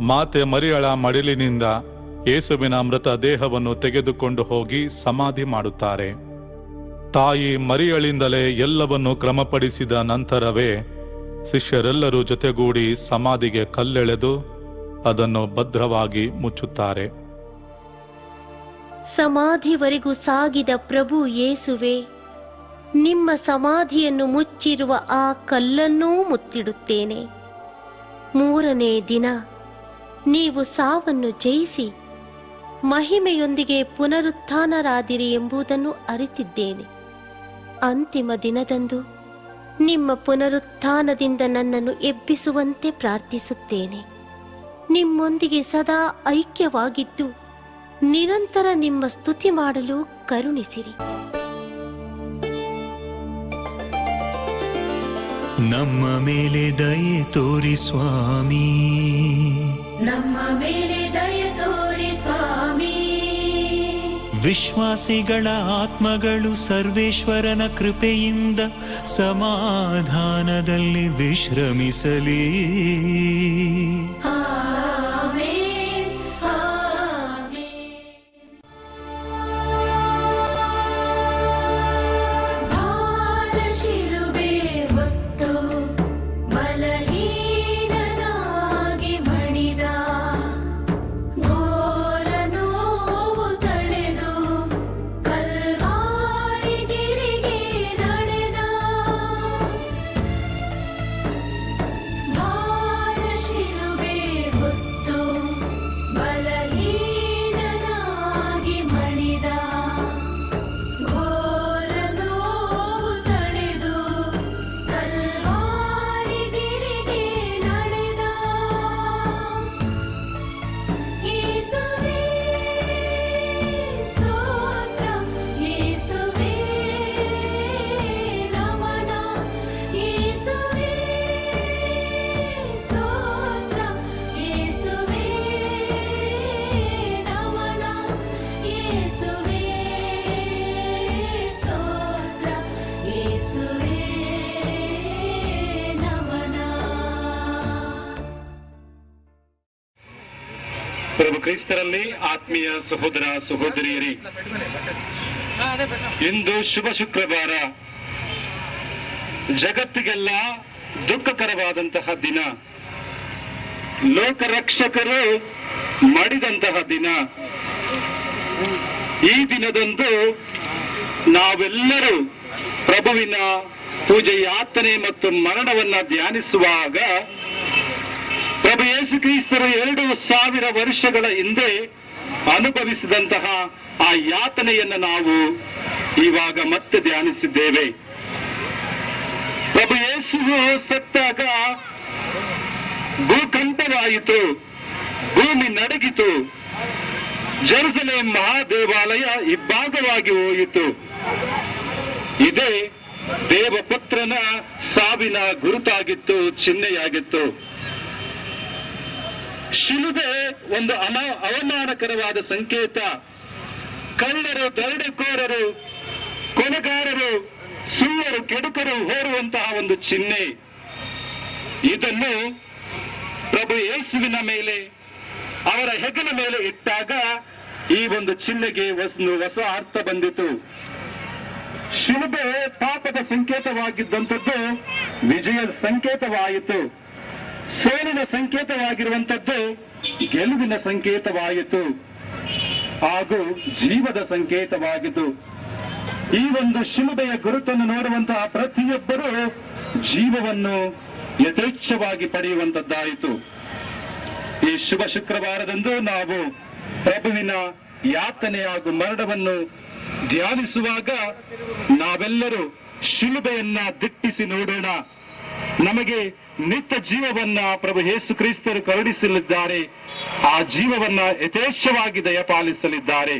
ಮಾತೆ ಮರಿಯಳ ಮಡಿಲಿನಿಂದ ಯೇಸುವಿನ ಮೃತ ದೇಹವನ್ನು ತೆಗೆದುಕೊಂಡು ಹೋಗಿ ಸಮಾಧಿ ಮಾಡುತ್ತಾರೆ. ತಾಯಿ ಮರಿಯಳಿಂದಲೇ ಎಲ್ಲವನ್ನು ಕ್ರಮಪಡಿಸಿದ ನಂತರವೇ ಶಿಷ್ಯರೆಲ್ಲರೂ ಜೊತೆಗೂಡಿ ಸಮಾಧಿಗೆ ಕಲ್ಲೆಳೆದು ಅದನ್ನು ಭದ್ರವಾಗಿ ಮುಚ್ಚುತ್ತಾರೆ. ಸಮಾಧಿವರೆಗೂ ಸಾಗಿದ ಪ್ರಭು ಯೇಸುವೆ, ನಿಮ್ಮ ಸಮಾಧಿಯನ್ನು ಮುಚ್ಚಿರುವ ಆ ಕಲ್ಲನ್ನೂ ಮುತ್ತಿಡುತ್ತೇನೆ. 3ನೇ ದಿನ ನೀವು ಸಾವನ್ನು ಜಯಿಸಿ ಮಹಿಮೆಯೊಂದಿಗೆ ಪುನರುತ್ಥಾನರಾದಿರಿ ಎಂಬುದನ್ನು ಅರಿತಿದ್ದೇನೆ. ಅಂತಿಮ ದಿನದಂದು ನಿಮ್ಮ ಪುನರುತ್ಥಾನದಿಂದ ನನ್ನನ್ನು ಎಬ್ಬಿಸುವಂತೆ ಪ್ರಾರ್ಥಿಸುತ್ತೇನೆ. ನಿಮ್ಮೊಂದಿಗೆ ಸದಾ ಐಕ್ಯವಾಗಿದ್ದು ನಿರಂತರ ನಿಮ್ಮ ಸ್ತುತಿ ಮಾಡಲು ಕರುಣಿಸಿರಿ. ನಮ್ಮ ಮೇಲೆ ದಯೆ ತೋರಿ ಸ್ವಾಮಿ, ನಮ್ಮ ಮೇಲೆ ದಯ ತೋರಿ ಸ್ವಾಮಿ. ವಿಶ್ವಾಸಿಗಳ ಆತ್ಮಗಳು ಸರ್ವೇಶ್ವರನ ಕೃಪೆಯಿಂದ ಸಮಾಧಾನದಲ್ಲಿ ವಿಶ್ರಮಿಸಲಿ. Amen, amen. ಭಾರ ಶಿಲುಬೆ ಹೊತ್ತು ಬಲಹೀನನಾಗಿ ಮಣಿದ, ಘೋರ ನೋವು ತಡೆದು ಕಲ್ವಾರಿ ಗಿರಿಗೆ ನಡೆದ. ಭಾರ ಶಿಲುಬೆ ಪ್ರಭು ಕ್ರೈಸ್ತರಲ್ಲಿ ಆತ್ಮೀಯ ಸಹೋದರ ಸಹೋದರಿಯರೇ, ಇಂದು ಶುಭ ಶುಕ್ರವಾರ, ಜಗತ್ತಿಗೆಲ್ಲ ದುಃಖಕರವಾದಂತಹ ದಿನ, ಲೋಕರಕ್ಷಕರು ಮಡಿದಂತಹ ದಿನ. ಈ ದಿನದಂದು ನಾವೆಲ್ಲರೂ ಪ್ರಭುವಿನ ಪೂಜೆ, ಯಾತನೆ ಮತ್ತು ಮರಣವನ್ನ ಧ್ಯಾನಿಸುವಾಗ ಪ್ರಭು ಯೇಸು ಕ್ರಿಸ್ತರು 2000 ವರ್ಷಗಳ ಹಿಂದೆ ಅನುಭವಿಸಿದಂತಹ ಆ ಯಾತನೆಯನ್ನು ನಾವು ಇವಾಗ ಮತ್ತೆ ಧ್ಯಾನಿಸಿದ್ದೇವೆ. ಪ್ರಭು ಯೇಸುವು ಸತ್ತಾಗ ಭೂಕಂಪವಾಯಿತು, ಭೂಮಿ ನಡಗಿತು, ಜೆರುಸಲೇಮ್ ಮಹಾದೇವಾಲಯ ಇಬ್ಬಾಗವಾಗಿ ಹೋಯಿತು. ಇದೇ ದೇವಪುತ್ರನ ಸಾವಿನ ಗುರುತಾಗಿತ್ತು, ಚಿಹ್ನೆಯಾಗಿತ್ತು. ಶಿಲುಬೆ ಒಂದು ಅವಮಾನಕರವಾದ ಸಂಕೇತ. ಕಳ್ಳರು, ದರೋಡೆಕೋರರು, ಕೊಲೆಗಾರರು, ಸುಳ್ಳರು, ಕೆಡುಕರು ಹೋರುವಂತಹ ಒಂದು ಚಿಹ್ನೆ. ಇದನ್ನು ಪ್ರಭು ಯೇಸುವಿನ ಮೇಲೆ, ಅವರ ಹೆಗಲ ಮೇಲೆ ಇಟ್ಟಾಗ ಈ ಒಂದು ಚಿಹ್ನೆಗೆ ಒಂದು ಹೊಸ ಅರ್ಥ ಬಂದಿತು. ಶಿಲುಬೆ ಪಾಪದ ಸಂಕೇತವಾಗಿದ್ದಂಥದ್ದು ವಿಜಯದ ಸಂಕೇತವಾಯಿತು. ಸೋಲಿನ ಸಂಕೇತವಾಗಿರುವಂಥದ್ದು ಗೆಲುವಿನ ಸಂಕೇತವಾಯಿತು, ಹಾಗೂ ಜೀವದ ಸಂಕೇತವಾಗಿತ್ತು. ಈ ಒಂದು ಶಿಲುಬೆಯ ಗುರುತನ್ನು ನೋಡುವಂತಹ ಪ್ರತಿಯೊಬ್ಬರೂ ಜೀವವನ್ನು ಯಥೇಚ್ಛವಾಗಿ ಪಡೆಯುವಂತದ್ದಾಯಿತು. ಈ ಶುಭ ಶುಕ್ರವಾರದಂದು ನಾವು ಪ್ರಭುವಿನ ಯಾತನೆ ಹಾಗೂ ಮರಣವನ್ನು ಧ್ಯಾನಿಸುವಾಗ ನಾವೆಲ್ಲರೂ ಶಿಲುಬೆಯನ್ನ ದಿಟ್ಟಿಸಿ ನೋಡೋಣ. ನಮಗೆ ನಿತ್ಯ ಜೀವವನ್ನ ಪ್ರಭು ಯೇಸು ಕ್ರಿಸ್ತರು ಕರುಣಿಸಲಿದ್ದಾರೆ. ಆ ಜೀವವನ್ನ ಯಥೇಚ್ಛವಾಗಿ ದಯಪಾಲಿಸಲಿದ್ದಾರೆ.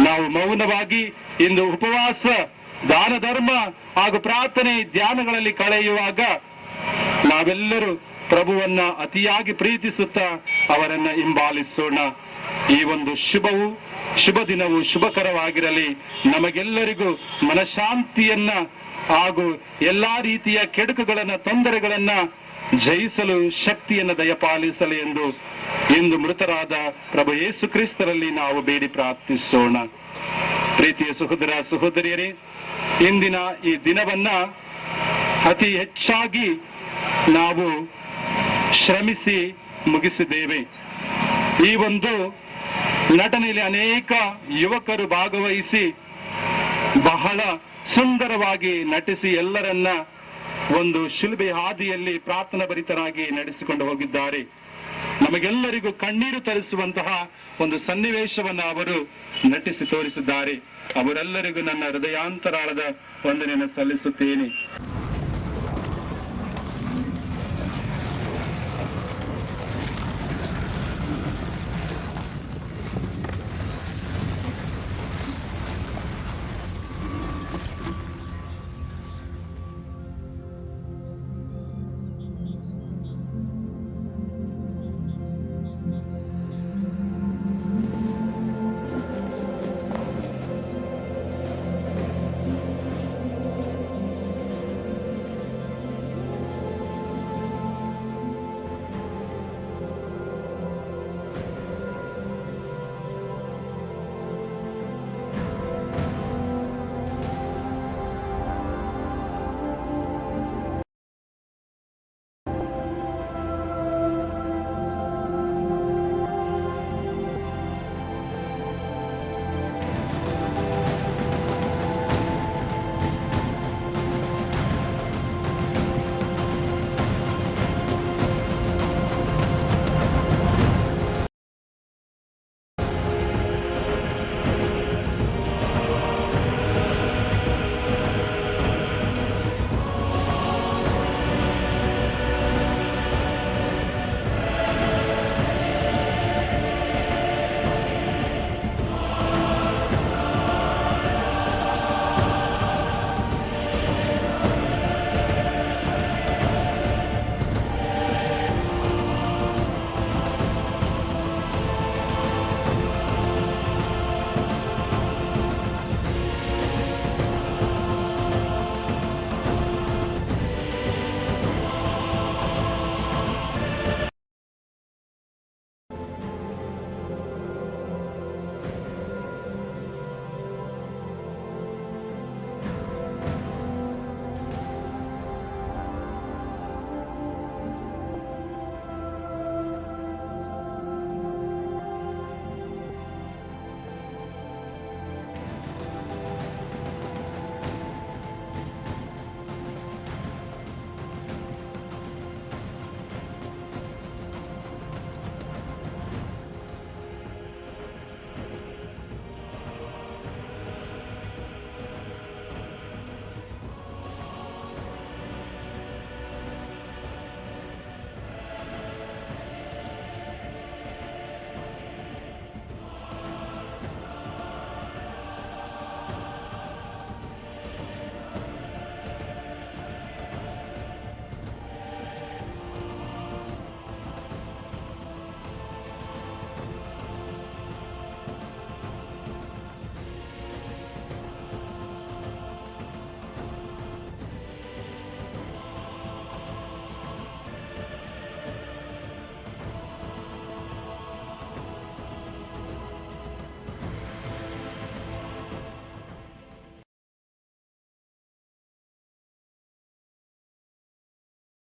ನಾವು ಮೌನವಾಗಿ ಇಂದು ಉಪವಾಸ, ದಾನ ಧರ್ಮ ಹಾಗೂ ಪ್ರಾರ್ಥನೆ, ಧ್ಯಾನಗಳಲ್ಲಿ ಕಳೆಯುವಾಗ ನಾವೆಲ್ಲರೂ ಪ್ರಭುವನ್ನ ಅತಿಯಾಗಿ ಪ್ರೀತಿಸುತ್ತಾ ಅವರನ್ನ ಹಿಂಬಾಲಿಸೋಣ. ಈ ಒಂದು ಶುಭ ದಿನವು ಶುಭಕರವಾಗಿರಲಿ. ನಮಗೆಲ್ಲರಿಗೂ ಮನಃಶಾಂತಿಯನ್ನ ಹಾಗೂ ಎಲ್ಲಾ ರೀತಿಯ ಕೆಡುಕುಗಳನ್ನ, ತೊಂದರೆಗಳನ್ನ ಜಯಿಸಲು ಶಕ್ತಿಯನ್ನು ದಯಪಾಲಿಸಲಿ ಎಂದು ಇಂದು ಮೃತರಾದ ಪ್ರಭು ಯೇಸು ಕ್ರಿಸ್ತರಲ್ಲಿ ನಾವು ಬೇಡಿ ಪ್ರಾರ್ಥಿಸೋಣ. ಪ್ರೀತಿಯ ಸಹೋದರ ಸಹೋದರಿಯರೇ, ಇಂದಿನ ಈ ದಿನವನ್ನ ಅತಿ ಹೆಚ್ಚಾಗಿ ನಾವು ಶ್ರಮಿಸಿ ಮುಗಿಸಿದ್ದೇವೆ. ಈ ಒಂದು ನಟನೆಯಲ್ಲಿ ಅನೇಕ ಯುವಕರು ಭಾಗವಹಿಸಿ ಬಹಳ ಸುಂದರವಾಗಿ ನಟಿಸಿ ಎಲ್ಲರನ್ನ ಒಂದು ಶಿಲುಬೆ ಹಾದಿಯಲ್ಲಿ ಪ್ರಾರ್ಥನಾ ಭರಿತರಾಗಿ ನಡೆಸಿಕೊಂಡು ಹೋಗಿದ್ದಾರೆ. ನಮಗೆಲ್ಲರಿಗೂ ಕಣ್ಣೀರು ತರಿಸುವಂತಹ ಒಂದು ಸನ್ನಿವೇಶವನ್ನು ಅವರು ನಟಿಸಿ ತೋರಿಸಿದ್ದಾರೆ. ಅವರೆಲ್ಲರಿಗೂ ನನ್ನ ಹೃದಯಾಂತರಾಳದ ವಂದನೆಯನ್ನು ಸಲ್ಲಿಸುತ್ತೇನೆ.